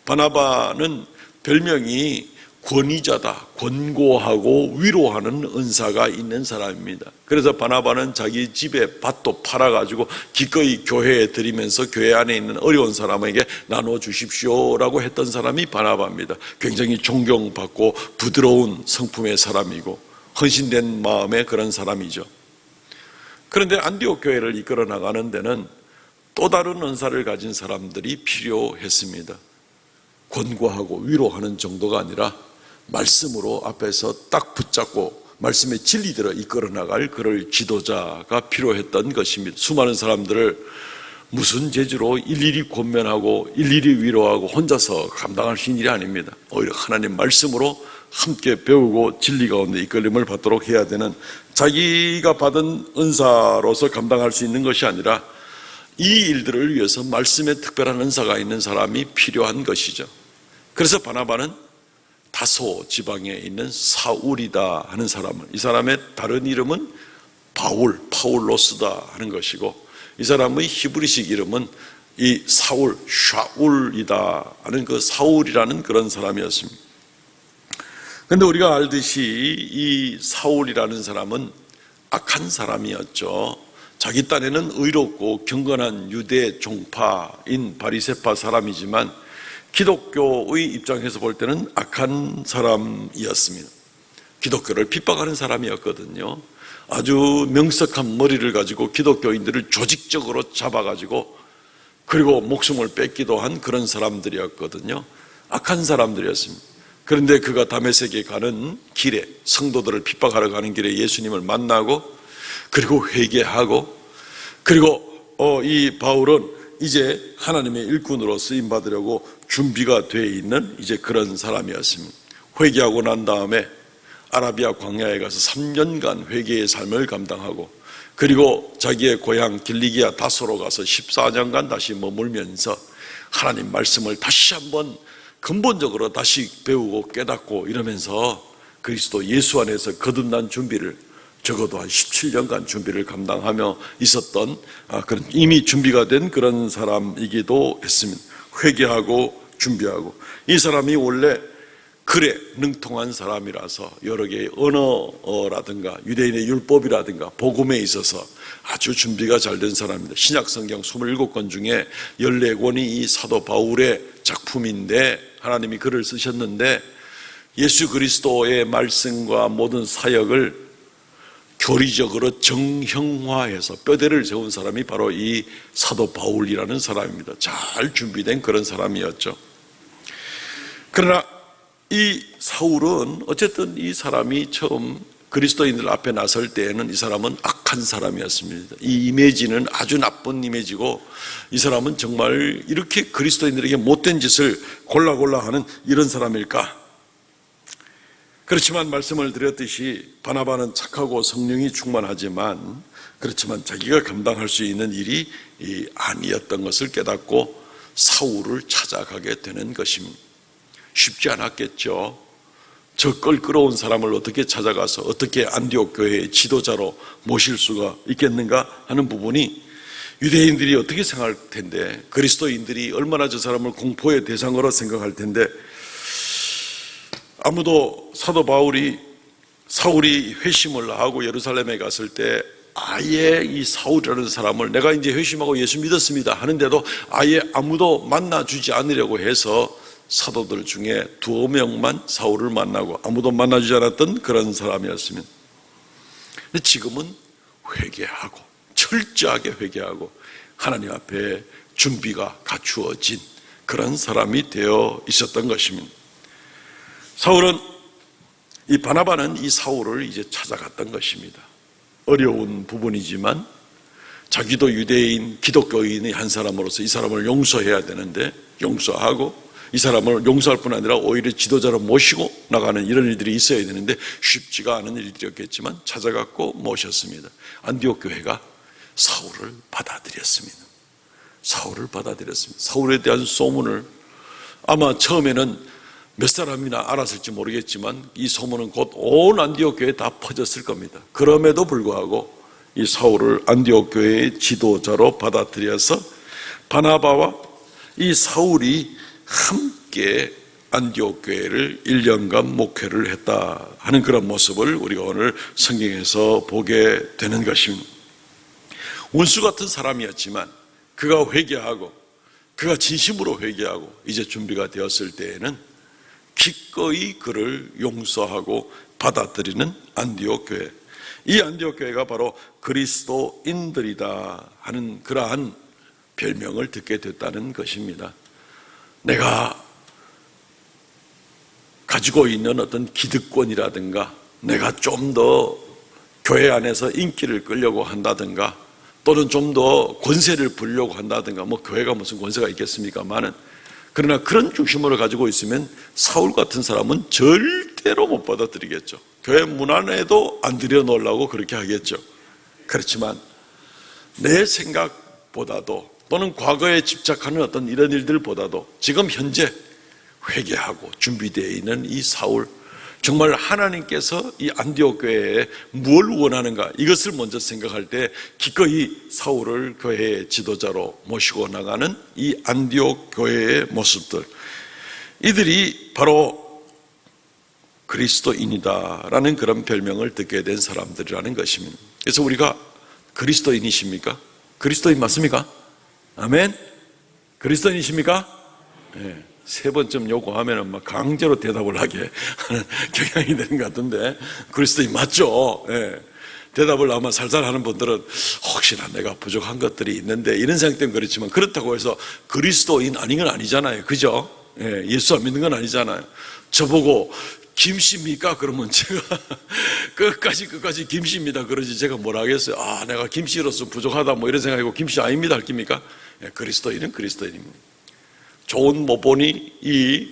바나바는 별명이 권위자다, 권고하고 위로하는 은사가 있는 사람입니다. 그래서 바나바는 자기 집에 밭도 팔아가지고 기꺼이 교회에 드리면서 교회 안에 있는 어려운 사람에게 나눠주십시오라고 했던 사람이 바나바입니다. 굉장히 존경받고 부드러운 성품의 사람이고 헌신된 마음의 그런 사람이죠. 그런데 안디옥 교회를 이끌어 나가는 데는 또 다른 은사를 가진 사람들이 필요했습니다. 권고하고 위로하는 정도가 아니라 말씀으로 앞에서 딱 붙잡고 말씀의 진리대로 이끌어 나갈 그럴 지도자가 필요했던 것입니다. 수많은 사람들을 무슨 재주로 일일이 권면하고 일일이 위로하고 혼자서 감당할 수 있는 일이 아닙니다. 오히려 하나님 말씀으로 함께 배우고 진리 가운데 이끌림을 받도록 해야 되는, 자기가 받은 은사로서 감당할 수 있는 것이 아니라 이 일들을 위해서 말씀에 특별한 은사가 있는 사람이 필요한 것이죠. 그래서 바나바는 다소 지방에 있는 사울이다 하는 사람을, 이 사람의 다른 이름은 파울로스다 하는 것이고, 이 사람의 히브리식 이름은 이 샤울이다 하는 그 사울이라는 그런 사람이었습니다. 그런데 우리가 알듯이 이 사울이라는 사람은 악한 사람이었죠. 자기 딴에는 의롭고 경건한 유대 종파인 바리새파 사람이지만 기독교의 입장에서 볼 때는 악한 사람이었습니다. 기독교를 핍박하는 사람이었거든요. 아주 명석한 머리를 가지고 기독교인들을 조직적으로 잡아가지고 그리고 목숨을 뺏기도 한 그런 사람들이었거든요. 악한 사람들이었습니다. 그런데 그가 다메섹에 가는 길에, 성도들을 핍박하러 가는 길에 예수님을 만나고 그리고 회개하고, 그리고 이 바울은 이제 하나님의 일꾼으로 쓰임 받으려고 준비가 되어 있는 이제 그런 사람이었습니다. 회개하고 난 다음에 아라비아 광야에 가서 3년간 회개의 삶을 감당하고, 그리고 자기의 고향 길리기아 다소로 가서 14년간 다시 머물면서 하나님 말씀을 다시 한번 근본적으로 다시 배우고 깨닫고 이러면서 그리스도 예수 안에서 거듭난 준비를, 적어도 한 17년간 준비를 감당하며 있었던 그런 이미 준비가 된 그런 사람이기도 했습니다. 회개하고 준비하고, 이 사람이 원래 글에 능통한 사람이라서 여러 개의 언어라든가 유대인의 율법이라든가 복음에 있어서 아주 준비가 잘 된 사람입니다. 신약 성경 27권 중에 14권이 이 사도 바울의 작품인데 하나님이 글을 쓰셨는데, 예수 그리스도의 말씀과 모든 사역을 교리적으로 정형화해서 뼈대를 세운 사람이 바로 이 사도 바울이라는 사람입니다. 잘 준비된 그런 사람이었죠. 그러나 이 사울은 어쨌든 이 사람이 처음 그리스도인들 앞에 나설 때에는 이 사람은 악한 사람이었습니다. 이 이미지는 아주 나쁜 이미지고, 이 사람은 정말 이렇게 그리스도인들에게 못된 짓을 골라 하는 이런 사람일까? 그렇지만 말씀을 드렸듯이 바나바는 착하고 성령이 충만하지만, 그렇지만 자기가 감당할 수 있는 일이 아니었던 것을 깨닫고 사울을 찾아가게 되는 것입니다. 쉽지 않았겠죠. 저 껄끄러운 사람을 어떻게 찾아가서 어떻게 안디옥 교회의 지도자로 모실 수가 있겠는가 하는 부분이, 유대인들이 어떻게 생각할 텐데, 그리스도인들이 얼마나 저 사람을 공포의 대상으로 생각할 텐데, 아무도 사도 바울이 사울이 회심을 하고 예루살렘에 갔을 때 아예 이 사울이라는 사람을 내가 이제 회심하고 예수 믿었습니다 하는데도 아예 아무도 만나주지 않으려고 해서 사도들 중에 2명만 사울을 만나고 아무도 만나주지 않았던 그런 사람이었습니다. 근데 지금은 회개하고 철저하게 회개하고 하나님 앞에 준비가 갖추어진 그런 사람이 되어 있었던 것입니다. 사울은 이 바나바는 이 사울을 이제 찾아갔던 것입니다. 어려운 부분이지만 자기도 유대인 기독교인의 한 사람으로서 이 사람을 용서해야 되는데 용서하고 이 사람을 용서할 뿐 아니라 오히려 지도자로 모시고 나가는 이런 일들이 있어야 되는데 쉽지가 않은 일들이었겠지만 찾아갔고 모셨습니다. 안디옥 교회가 사울을 받아들였습니다. 사울을 받아들였습니다. 사울에 대한 소문을 아마 처음에는 몇 사람이나 알았을지 모르겠지만 이 소문은 곧 온 안디옥 교회에 다 퍼졌을 겁니다. 그럼에도 불구하고 이 사울을 안디옥 교회의 지도자로 받아들여서 바나바와 이 사울이 함께 안디옥 교회를 1년간 목회를 했다 하는 그런 모습을 우리가 오늘 성경에서 보게 되는 것입니다. 원수 같은 사람이었지만 그가 회개하고 그가 진심으로 회개하고 이제 준비가 되었을 때에는 기꺼이 그를 용서하고 받아들이는 안디옥 교회. 이 안디옥 교회가 바로 그리스도인들이다 하는 그러한 별명을 듣게 됐다는 것입니다. 내가 가지고 있는 어떤 기득권이라든가 내가 좀 더 교회 안에서 인기를 끌려고 한다든가 또는 좀 더 권세를 부리려고 한다든가 뭐 교회가 무슨 권세가 있겠습니까만은 그러나 그런 중심으로 가지고 있으면 사울 같은 사람은 절대로 못 받아들이겠죠. 교회 문 안에도 안 들여놓으려고 그렇게 하겠죠. 그렇지만 내 생각보다도 또는 과거에 집착하는 어떤 이런 일들보다도 지금 현재 회개하고 준비되어 있는 이 사울, 정말 하나님께서 이 안디옥 교회에 무엇을 원하는가 이것을 먼저 생각할 때 기꺼이 사울을 교회의 지도자로 모시고 나가는 이 안디옥 교회의 모습들, 이들이 바로 그리스도인이다라는 그런 별명을 듣게 된 사람들이라는 것입니다. 그래서 우리가 그리스도인이십니까? 그리스도인 맞습니까? 아멘? 그리스도인이십니까? 네. 3번쯤 요구하면 막 강제로 대답을 하게 하는 경향이 되는 것 같은데 그리스도인 맞죠? 네. 대답을 아마 살살 하는 분들은 혹시나 내가 부족한 것들이 있는데 이런 생각 때문에 그렇지만 그렇다고 해서 그리스도인 아닌 건 아니잖아요. 그죠? 네. 예수 안 믿는 건 아니잖아요. 저보고 김씨입니까? 그러면 제가 끝까지 김씨입니다. 그러지 제가 뭐라 하겠어요? 아, 내가 김씨로서 부족하다 뭐 이런 생각이고 김씨 아닙니다. 할 겁니까? 네. 그리스도인은 그리스도인입니다. 좋은 모본이 이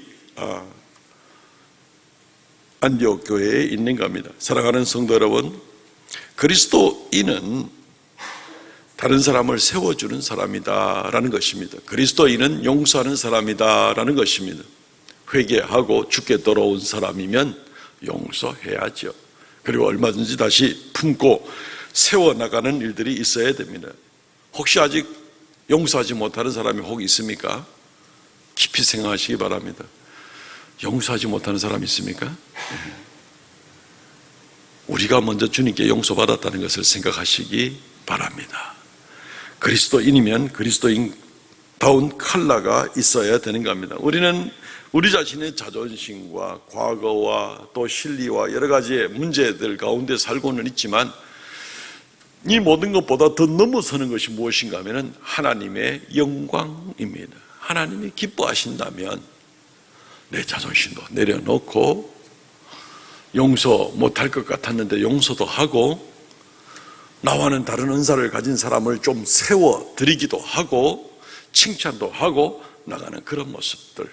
안디옥 교회에 있는 겁니다. 사랑하는 성도 여러분, 그리스도인은 다른 사람을 세워주는 사람이다라는 것입니다. 그리스도인은 용서하는 사람이다라는 것입니다. 회개하고 죽게 돌아온 사람이면 용서해야죠. 그리고 얼마든지 다시 품고 세워나가는 일들이 있어야 됩니다. 혹시 아직 용서하지 못하는 사람이 혹 있습니까? 깊이 생각하시기 바랍니다. 용서하지 못하는 사람이 있습니까? 우리가 먼저 주님께 용서받았다는 것을 생각하시기 바랍니다. 그리스도인이면 그리스도인다운 칼라가 있어야 되는 겁니다. 우리는 우리 자신의 자존심과 과거와 또 실리와 여러 가지의 문제들 가운데 살고는 있지만 이 모든 것보다 더 넘어서는 것이 무엇인가 하면 하나님의 영광입니다. 하나님이 기뻐하신다면 내 자존심도 내려놓고 용서 못할 것 같았는데 용서도 하고 나와는 다른 은사를 가진 사람을 좀 세워드리기도 하고 칭찬도 하고 나가는 그런 모습들,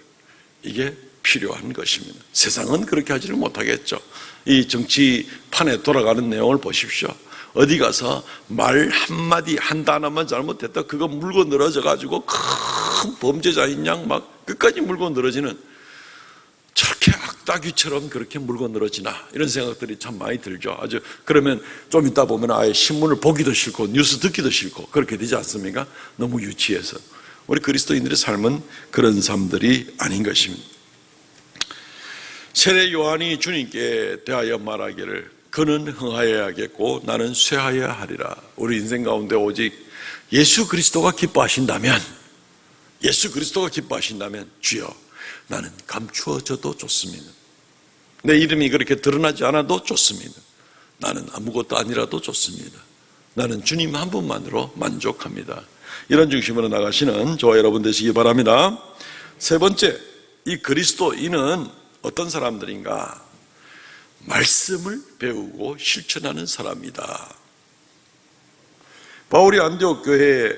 이게 필요한 것입니다. 세상은 그렇게 하지를 못하겠죠. 이 정치판에 돌아가는 내용을 보십시오. 어디 가서 말 한마디 한 단어만 잘못했다 그거 물고 늘어져 가지고 큰 범죄자인 양 막 끝까지 물고 늘어지는, 저렇게 악다귀처럼 그렇게 물고 늘어지나 이런 생각들이 참 많이 들죠. 아주 그러면 좀 있다 보면 아예 신문을 보기도 싫고 뉴스 듣기도 싫고 그렇게 되지 않습니까? 너무 유치해서. 우리 그리스도인들의 삶은 그런 삶들이 아닌 것입니다. 세례 요한이 주님께 대하여 말하기를 그는 흥하여야겠고 나는 쇠하여야 하리라. 우리 인생 가운데 오직 예수 그리스도가 기뻐하신다면, 주여 나는 감추어져도 좋습니다. 내 이름이 그렇게 드러나지 않아도 좋습니다. 나는 아무것도 아니라도 좋습니다. 나는 주님 한 분만으로 만족합니다. 이런 중심으로 나가시는 저와 여러분 되시기 바랍니다. 세 번째, 이 그리스도인은 어떤 사람들인가? 말씀을 배우고 실천하는 사람이다. 바울이 안디옥 교회에,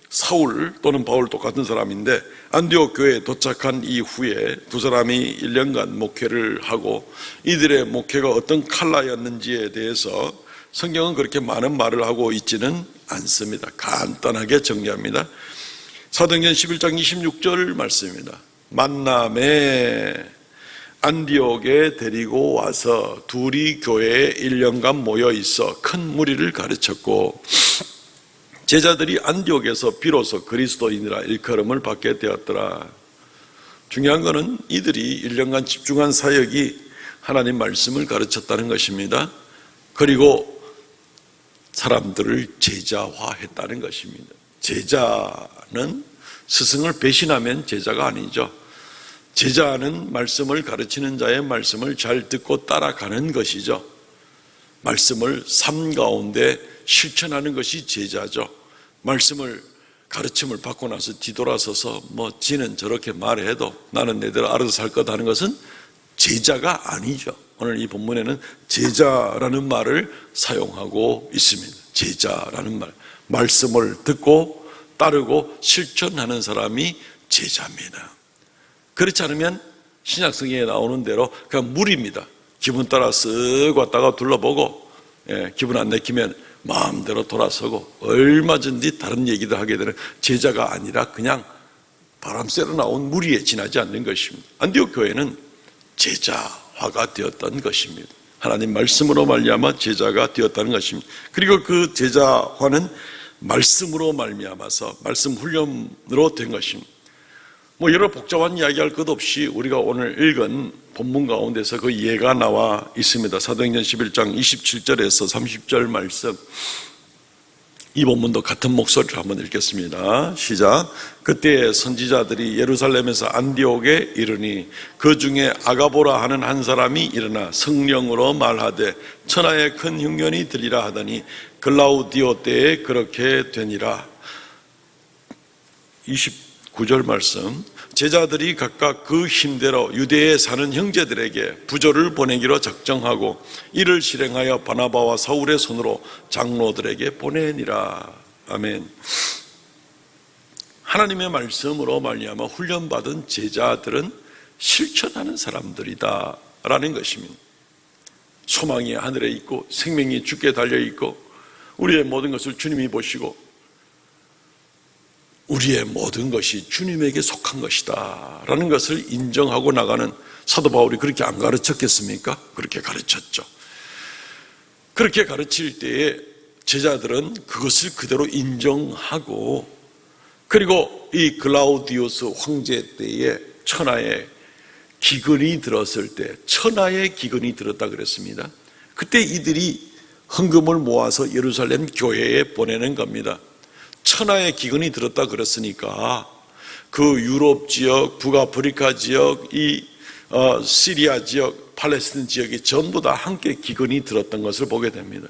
사울 또는 바울 똑같은 사람인데 안디옥 교회에 도착한 이후에 두 사람이 1년간 목회를 하고 이들의 목회가 어떤 칼라였는지에 대해서 성경은 그렇게 많은 말을 하고 있지는 않습니다. 간단하게 정리합니다. 사도행전 11장 26절 말씀입니다. 만남에 안디옥에 데리고 와서 둘이 교회에 1년간 모여 있어 큰 무리를 가르쳤고 제자들이 안디옥에서 비로소 그리스도인이라 일컬음을 받게 되었더라. 중요한 것은 이들이 1년간 집중한 사역이 하나님 말씀을 가르쳤다는 것입니다. 그리고 사람들을 제자화했다는 것입니다. 제자는 스승을 배신하면 제자가 아니죠. 제자는 말씀을 가르치는 자의 말씀을 잘 듣고 따라가는 것이죠. 말씀을 삶 가운데 실천하는 것이 제자죠. 말씀을 가르침을 받고 나서 뒤돌아서서 지는 저렇게 말해도 나는 내대로 알아서 살 거다 하는 것은 제자가 아니죠. 오늘 이 본문에는 제자라는 말을 사용하고 있습니다. 제자라는 말, 말씀을 듣고 따르고 실천하는 사람이 제자입니다. 그렇지 않으면 신약성경에 나오는 대로 그냥 무리입니다. 기분 따라 쓱 왔다가 둘러보고 기분 안 내키면 마음대로 돌아서고 얼마든지 다른 얘기도 하게 되는 제자가 아니라 그냥 바람 쐬러 나온 무리에 지나지 않는 것입니다. 안디옥 교회는 제자화가 되었던 것입니다. 하나님 말씀으로 말미암아 제자가 되었다는 것입니다. 그리고 그 제자화는 말씀으로 말미암아서 말씀 훈련으로 된 것입니다. 여러 복잡한 이야기할 것 없이 우리가 오늘 읽은 본문 가운데서 그 예가 나와 있습니다. 사도행전 11장 27절에서 30절 말씀, 이 본문도 같은 목소리로 한번 읽겠습니다. 시작. 그때 선지자들이 예루살렘에서 안디옥에 이르니 그 중에 아가보라 하는 한 사람이 일어나 성령으로 말하되 천하에 큰 흉년이 들리라 하더니 글라우디오 때에 그렇게 되니라. 29절 말씀. 제자들이 각각 그 힘대로 유대에 사는 형제들에게 부조를 보내기로 작정하고 이를 실행하여 바나바와 사울의 손으로 장로들에게 보내니라. 아멘. 하나님의 말씀으로 말미암아 훈련받은 제자들은 실천하는 사람들이다 라는 것입니다. 소망이 하늘에 있고 생명이 주께 달려있고 우리의 모든 것을 주님이 보시고 우리의 모든 것이 주님에게 속한 것이다 라는 것을 인정하고 나가는, 사도 바울이 그렇게 안 가르쳤겠습니까? 그렇게 가르쳤죠. 그렇게 가르칠 때에 제자들은 그것을 그대로 인정하고, 그리고 이 글라우디우스 황제 때에 천하의 기근이 들었을 때, 천하의 기근이 들었다 그랬습니다. 그때 이들이 헌금을 모아서 예루살렘 교회에 보내는 겁니다. 천하의 기근이 들었다 그랬으니까 그 유럽 지역, 북아프리카 지역, 시리아 지역, 팔레스틴 지역이 전부 다 함께 기근이 들었던 것을 보게 됩니다.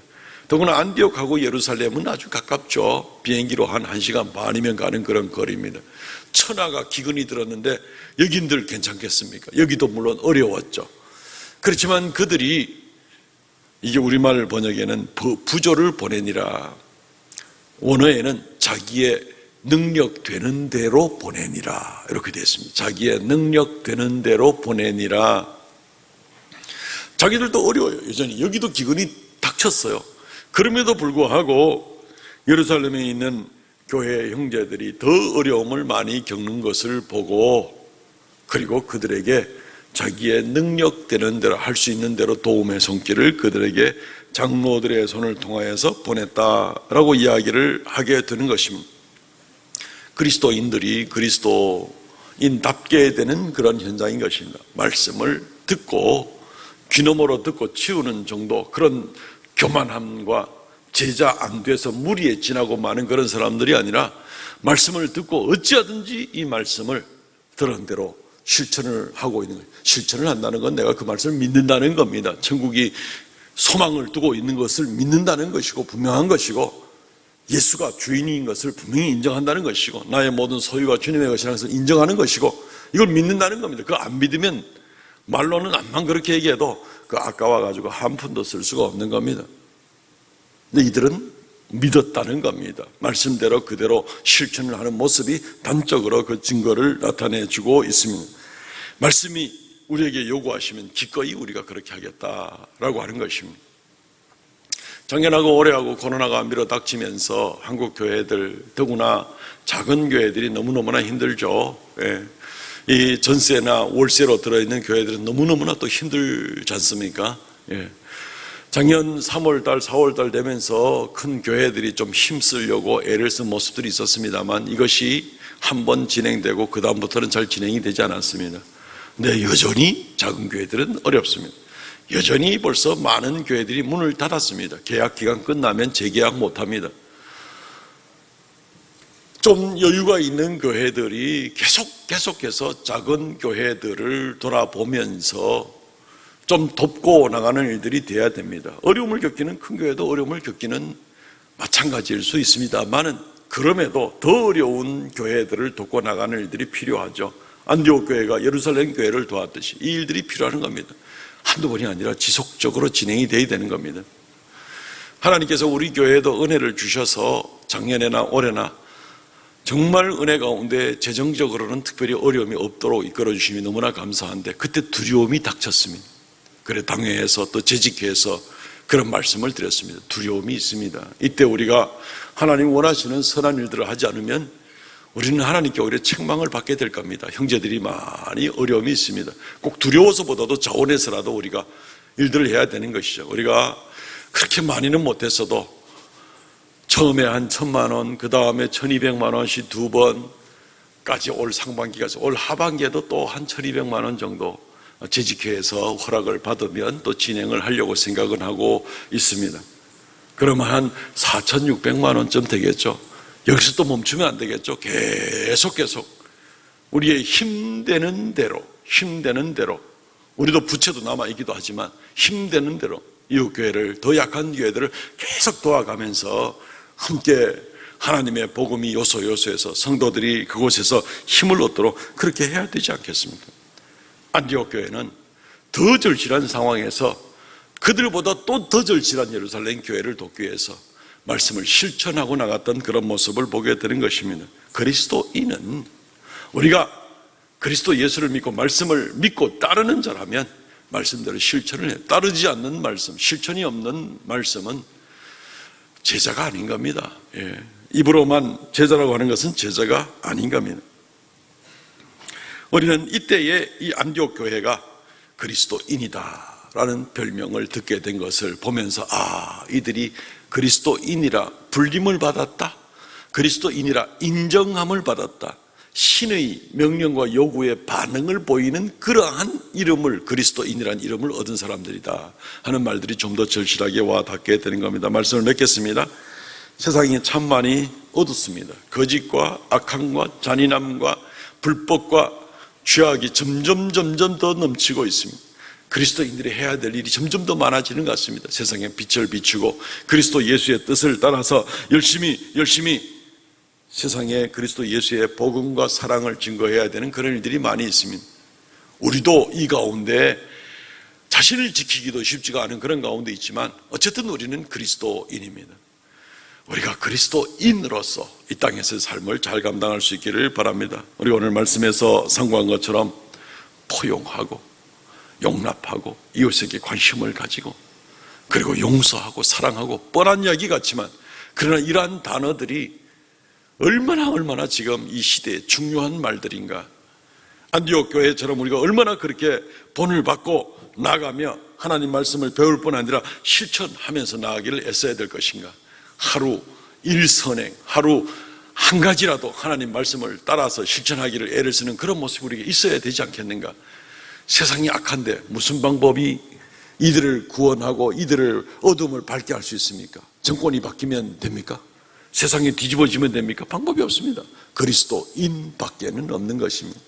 더구나 안디옥하고 예루살렘은 아주 가깝죠. 비행기로 한 1시간 반이면 가는 그런 거리입니다. 천하가 기근이 들었는데 여긴들 괜찮겠습니까? 여기도 물론 어려웠죠. 그렇지만 그들이, 이게 우리말 번역에는 부조를 보내니라, 원어에는 자기의 능력 되는 대로 보내니라 이렇게 되어 있습니다. 자기의 능력 되는 대로 보내니라. 자기들도 어려워요. 여전히 여기도 기근이 닥쳤어요. 그럼에도 불구하고 예루살렘에 있는 교회 형제들이 더 어려움을 많이 겪는 것을 보고, 그리고 그들에게 자기의 능력 되는 대로 할 수 있는 대로 도움의 손길을 그들에게 장로들의 손을 통하여서 보냈다라고 이야기를 하게 되는 것입니다. 그리스도인들이 그리스도인답게 되는 그런 현장인 것입니다. 말씀을 듣고 귀너머로 듣고 치우는 정도, 그런 교만함과 제자 안 돼서 무리에 지나고 마는 그런 사람들이 아니라 말씀을 듣고 어찌하든지 이 말씀을 들은 대로 실천을 하고 있는 거예요. 실천을 한다는 건 내가 그 말씀을 믿는다는 겁니다. 천국이 소망을 두고 있는 것을 믿는다는 것이고 분명한 것이고, 예수가 주인인 것을 분명히 인정한다는 것이고, 나의 모든 소유가 주님의 것이라는 것을 인정하는 것이고, 이걸 믿는다는 겁니다. 그거 안 믿으면 말로는 암만 그렇게 얘기해도 그 아까워가지고 한 푼도 쓸 수가 없는 겁니다. 근데 이들은 믿었다는 겁니다. 말씀대로 그대로 실천을 하는 모습이 단적으로 그 증거를 나타내주고 있습니다. 말씀이 우리에게 요구하시면 기꺼이 우리가 그렇게 하겠다라고 하는 것입니다. 작년하고 올해하고 코로나가 밀어닥치면서 한국 교회들, 더구나 작은 교회들이 너무너무나 힘들죠. 이 전세나 월세로 들어있는 교회들은 너무너무나 또 힘들지 않습니까? 작년 3월달, 4월달 되면서 큰 교회들이 좀 힘쓰려고 애를 쓴 모습들이 있었습니다만 이것이 한번 진행되고 그 다음부터는 잘 진행이 되지 않았습니다. 근데 여전히 작은 교회들은 어렵습니다. 여전히 벌써 많은 교회들이 문을 닫았습니다. 계약 기간 끝나면 재계약 못합니다. 좀 여유가 있는 교회들이 계속해서 작은 교회들을 돌아보면서 좀 돕고 나가는 일들이 돼야 됩니다. 어려움을 겪기는 큰 교회도 어려움을 겪기는 마찬가지일 수 있습니다만은 그럼에도 더 어려운 교회들을 돕고 나가는 일들이 필요하죠. 안디옥 교회가 예루살렘 교회를 도왔듯이 이 일들이 필요한 겁니다. 한두 번이 아니라 지속적으로 진행이 돼야 되는 겁니다. 하나님께서 우리 교회에도 은혜를 주셔서 작년에나 올해나 정말 은혜 가운데 재정적으로는 특별히 어려움이 없도록 이끌어 주심이 너무나 감사한데, 그때 두려움이 닥쳤습니다. 그래 당회에서 또 재직회에서 그런 말씀을 드렸습니다. 두려움이 있습니다. 이때 우리가 하나님 원하시는 선한 일들을 하지 않으면 우리는 하나님께 오히려 책망을 받게 될 겁니다. 형제들이 많이 어려움이 있습니다. 꼭 두려워서보다도 자원해서라도 우리가 일들을 해야 되는 것이죠. 우리가 그렇게 많이는 못했어도 처음에 한 1,000만 원, 그 다음에 1,200만 원씩 2번까지 올 상반기가, 올 하반기에도 또 한 1,200만 원 정도 재직회에서 허락을 받으면 또 진행을 하려고 생각은 하고 있습니다. 그러면 한 4,600만 원쯤 되겠죠. 여기서 또 멈추면 안 되겠죠. 계속 우리의 힘되는 대로 우리도 부채도 남아있기도 하지만 힘되는 대로 이웃교회를, 더 약한 교회들을 계속 도와가면서 함께 하나님의 복음이 요소에서 성도들이 그곳에서 힘을 얻도록 그렇게 해야 되지 않겠습니까? 안디옥 교회는 더 절실한 상황에서 그들보다 또 더 절실한 예루살렘 교회를 돕기 위해서 말씀을 실천하고 나갔던 그런 모습을 보게 되는 것입니다. 그리스도인은, 우리가 그리스도 예수를 믿고 말씀을 믿고 따르는 자라면 말씀대로 실천을 해요. 따르지 않는 말씀, 실천이 없는 말씀은 제자가 아닌 겁니다. 입으로만 제자라고 하는 것은 제자가 아닌 겁니다. 우리는 이때에 이 안디옥 교회가 그리스도인이다 라는 별명을 듣게 된 것을 보면서, 이들이 그리스도인이라 불림을 받았다, 그리스도인이라 인정함을 받았다, 신의 명령과 요구에 반응을 보이는 그러한 이름을, 그리스도인이라는 이름을 얻은 사람들이다 하는 말들이 좀 더 절실하게 와 닿게 되는 겁니다. 말씀을 맺겠습니다. 세상이 참 많이 어둡습니다. 거짓과 악함과 잔인함과 불법과 죄악이 점점 더 넘치고 있습니다. 그리스도인들이 해야 될 일이 점점 더 많아지는 것 같습니다. 세상에 빛을 비추고 그리스도 예수의 뜻을 따라서 열심히 세상에 그리스도 예수의 복음과 사랑을 증거해야 되는 그런 일들이 많이 있습니다. 우리도 이 가운데 자신을 지키기도 쉽지가 않은 그런 가운데 있지만 어쨌든 우리는 그리스도인입니다. 우리가 그리스도인으로서 이 땅에서의 삶을 잘 감당할 수 있기를 바랍니다. 우리 오늘 말씀에서 상고한 것처럼 포용하고 용납하고 이웃에게 관심을 가지고 그리고 용서하고 사랑하고, 뻔한 이야기 같지만 그러나 이러한 단어들이 얼마나 지금 이 시대에 중요한 말들인가. 안디옥 교회처럼 우리가 얼마나 그렇게 본을 받고 나가며 하나님 말씀을 배울 뿐 아니라 실천하면서 나가기를 애써야 될 것인가. 하루 일선행, 하루 한 가지라도 하나님 말씀을 따라서 실천하기를 애를 쓰는 그런 모습이 우리에게 있어야 되지 않겠는가. 세상이 악한데 무슨 방법이 이들을 구원하고 이들을 어둠을 밝게 할 수 있습니까? 정권이 바뀌면 됩니까? 세상이 뒤집어지면 됩니까? 방법이 없습니다. 그리스도인 밖에는 없는 것입니다.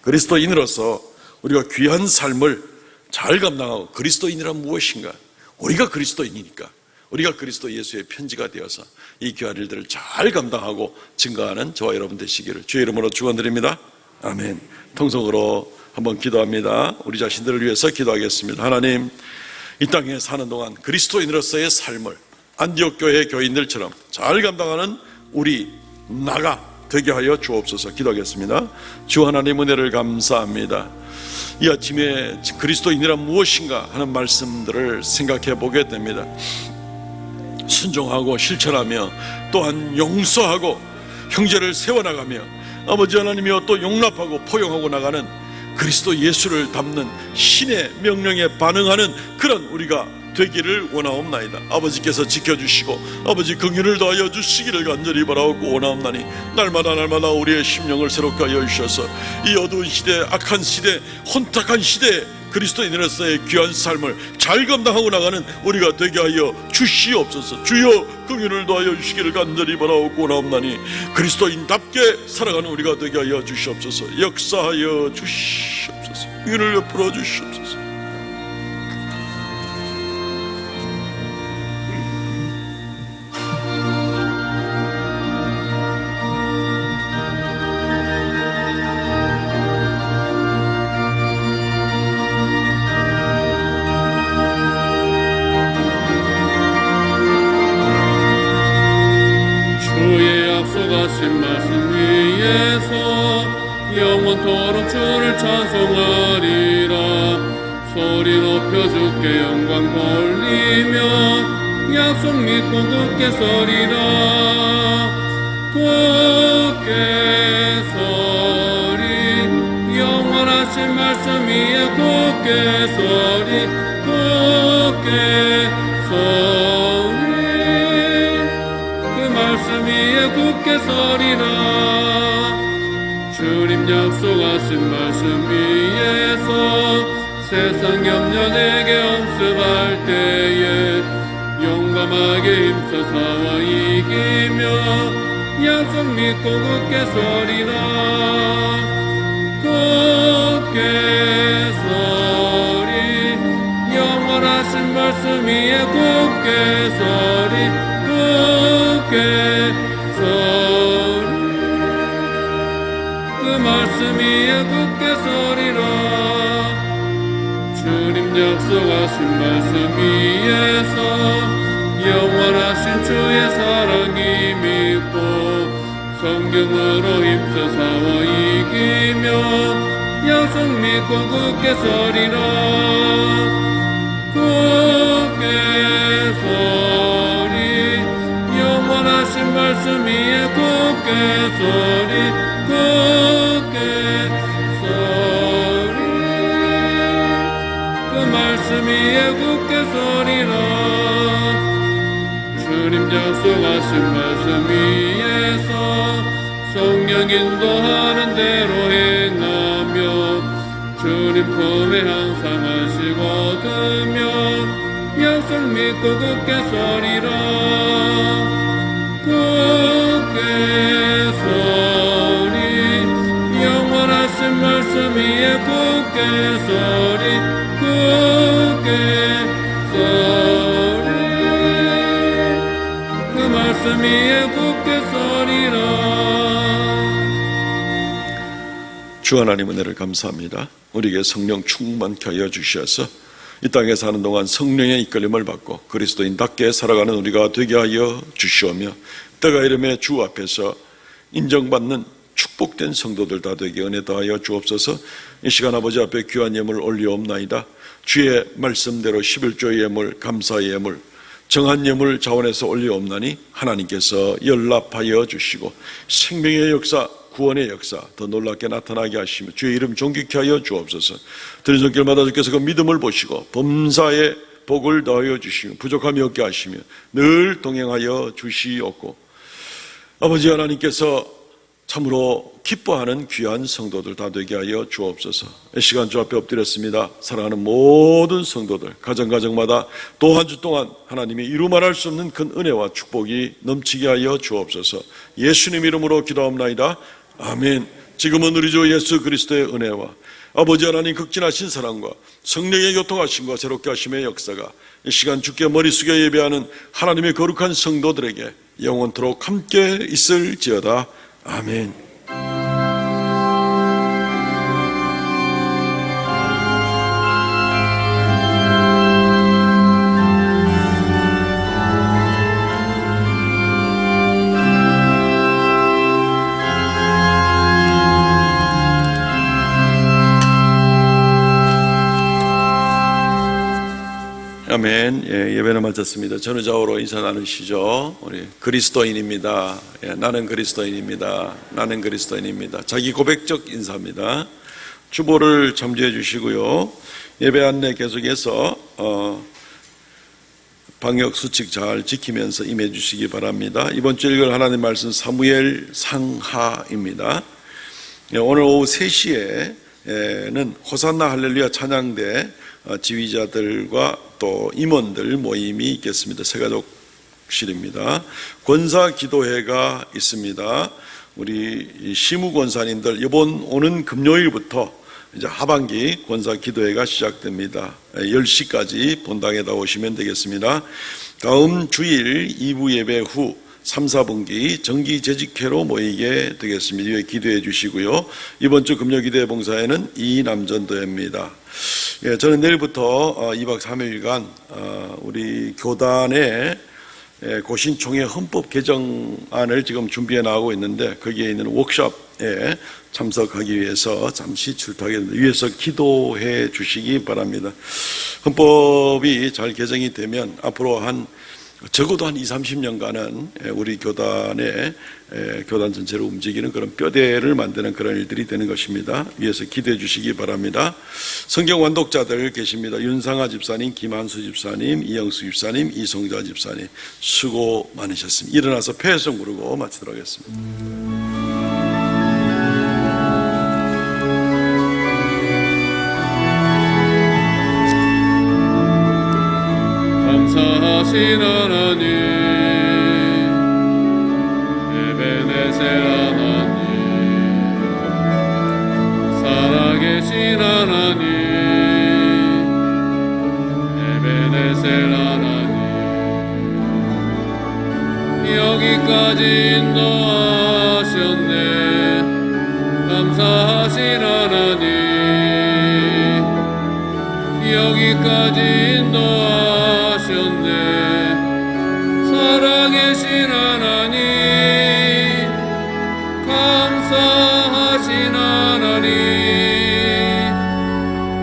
그리스도인으로서 우리가 귀한 삶을 잘 감당하고, 그리스도인이란 무엇인가? 우리가 그리스도인이니까 우리가 그리스도 예수의 편지가 되어서 이 귀한 일들을 잘 감당하고 증거하는 저와 여러분 되시기를 주의 이름으로 축원드립니다. 아멘. 통성으로 한번 기도합니다. 우리 자신들을 위해서 기도하겠습니다. 하나님, 이 땅에 사는 동안 그리스도인으로서의 삶을 안디옥 교회 교인들처럼 잘 감당하는 우리 나가 되게 하여 주옵소서. 기도하겠습니다. 주 하나님 은혜를 감사합니다. 이 아침에 그리스도인이란 무엇인가 하는 말씀들을 생각해 보게 됩니다. 순종하고 실천하며 또한 용서하고 형제를 세워나가며 아버지 하나님이여 또 용납하고 포용하고 나가는 그리스도 예수를 담는 신의 명령에 반응하는 그런 우리가 되기를 원하옵나이다. 아버지께서 지켜주시고 아버지 긍휼을 더하여 주시기를 간절히 바라옵고 원하옵나니 날마다 우리의 심령을 새롭게 하여 주셔서 이 어두운 시대, 악한 시대, 혼탁한 시대에 그리스도인으로서의 귀한 삶을 잘 감당하고 나가는 우리가 되게 하여 주시옵소서. 주여 긍휼을 더하여 주시기를 간절히 바라옵고 원하옵나니 그리스도인답게 살아가는 우리가 되게 하여 주시옵소서. 역사하여 주시옵소서. 긍휼을 베풀어 주시옵소서. 하신 말씀 위에서 영원토록 주를 찬송하리라. 소리 높여 주께 영광 돌리며 약속 믿고 굳게 서리라. 굳게 서리 영원하신 말씀 위에 굳게 서리. 굳게 서리 말씀 위에 굳게 서리라. 주님 약속하신 말씀 위에서 세상 염려 내게 엄습할 때에 용감하게 힘써 싸워 이기며 약속 믿고 굳게 서리라. 굳게 서리 영원하신 말씀 위에 굳게 서리. 굳게 서리 그 말씀 위에 굳게 서리라. 주님 약속하신 말씀 위에서 영원하신 주의 사랑이 믿고 성경으로 힘써 싸워 이기며 약속 믿고 굳게 서리라. 굳게 서리 영원하신 말씀 위에 굳게 서리. 굳게 서리 그 말씀 위에 굳게 서리라. 주님 약속하신 말씀 위에서 성령 인도하는 대로 행하며 주님 품에 항상 하시고 얻으며 약속 믿고 굳게 서리라. 굳게 서리 영원하신 말씀 위에 굳게 서리. 굳게 서리 그 말씀 위에 굳게 서리라. 주 하나님 은혜를 감사합니다. 우리에게 성령 충만케 하여 주셔서 이 땅에 사는 동안 성령의 이끌림을 받고 그리스도인답게 살아가는 우리가 되게 하여 주시오며 때가 이름에 주 앞에서 인정받는 축복된 성도들 다 되게 은혜 더하여 주옵소서. 이 시간 아버지 앞에 귀한 예물 올리옵나이다. 주의 말씀대로 11조의 예물, 감사의 예물, 정한 예물 자원에서 올리옵나니 하나님께서 연락하여 주시고 생명의 역사, 구원의 역사 더 놀랍게 나타나게 하시며 주의 이름 존귀케 하여 주옵소서. 드린 손길마다 주께서 그 믿음을 보시고 범사의 복을 더하여 주시며 부족함이 없게 하시며 늘 동행하여 주시옵고 아버지 하나님께서 참으로 기뻐하는 귀한 성도들 다 되게 하여 주옵소서. 이 시간 주 앞에 엎드렸습니다. 사랑하는 모든 성도들 가정마다 또 한 주 동안 하나님이 이루 말할 수 없는 큰 은혜와 축복이 넘치게 하여 주옵소서. 예수님 이름으로 기도합나이다. 아멘. 지금은 우리 주 예수 그리스도의 은혜와 아버지 하나님 극진하신 사랑과 성령의 교통하심과 새롭게 하심의 역사가 이 시간 주께 머리 숙여 예배하는 하나님의 거룩한 성도들에게 영원토록 함께 있을지어다. 아멘. 아멘. 예배를 마쳤습니다. 전후좌우로 인사 나누시죠. 우리 그리스도인입니다. 나는 그리스도인입니다. 나는 그리스도인입니다. 자기 고백적 인사입니다. 주보를 참조해 주시고요. 예배 안내 계속해서 방역 수칙 잘 지키면서 임해 주시기 바랍니다. 이번 주 읽을 하나님 말씀 사무엘 상하입니다. 오늘 오후 3시에는 호산나 할렐루야 찬양대 지휘자들과 또 임원들 모임이 있겠습니다. 세가족실입니다. 권사 기도회가 있습니다. 우리 시무 권사님들 이번 오는 금요일부터 이제 하반기 권사 기도회가 시작됩니다. 10시까지 본당에다 오시면 되겠습니다. 다음 주일 2부 예배 후 3, 4분기 정기 재직회로 모이게 되겠습니다. 이에 기도해 주시고요. 이번 주 금요 기도회 봉사에는 이남전도회입니다. 저는 내일부터 2박 3일간 우리 교단의 고신총회 헌법 개정안을 지금 준비해 나가고 있는데 거기에 있는 워크숍에 참석하기 위해서 잠시 출타하겠습니다. 위에서 기도해 주시기 바랍니다. 헌법이 잘 개정이 되면 앞으로 적어도 한 20-30년간은 우리 교단의 교단 전체를 움직이는 그런 뼈대를 만드는 그런 일들이 되는 것입니다. 위에서 기도해 주시기 바랍니다. 성경 완독자들 계십니다. 윤상아 집사님, 김한수 집사님, 이영수 집사님, 이송자 집사님 수고 많으셨습니다. 일어나서 폐회성 부르고 마치도록 하겠습니다. 감사하신 하나님 에베네셀 하나님 살아계신 하나님 에베네셀 하나님 여기까지 인도하셨네 감사하신 하나님 여기까지 인도하셨네 살아계신 하나님 감사하신 하나님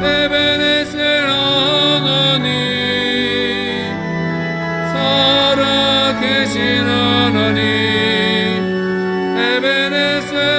에베네셀 하나님 살아계신 하나님 에베네셀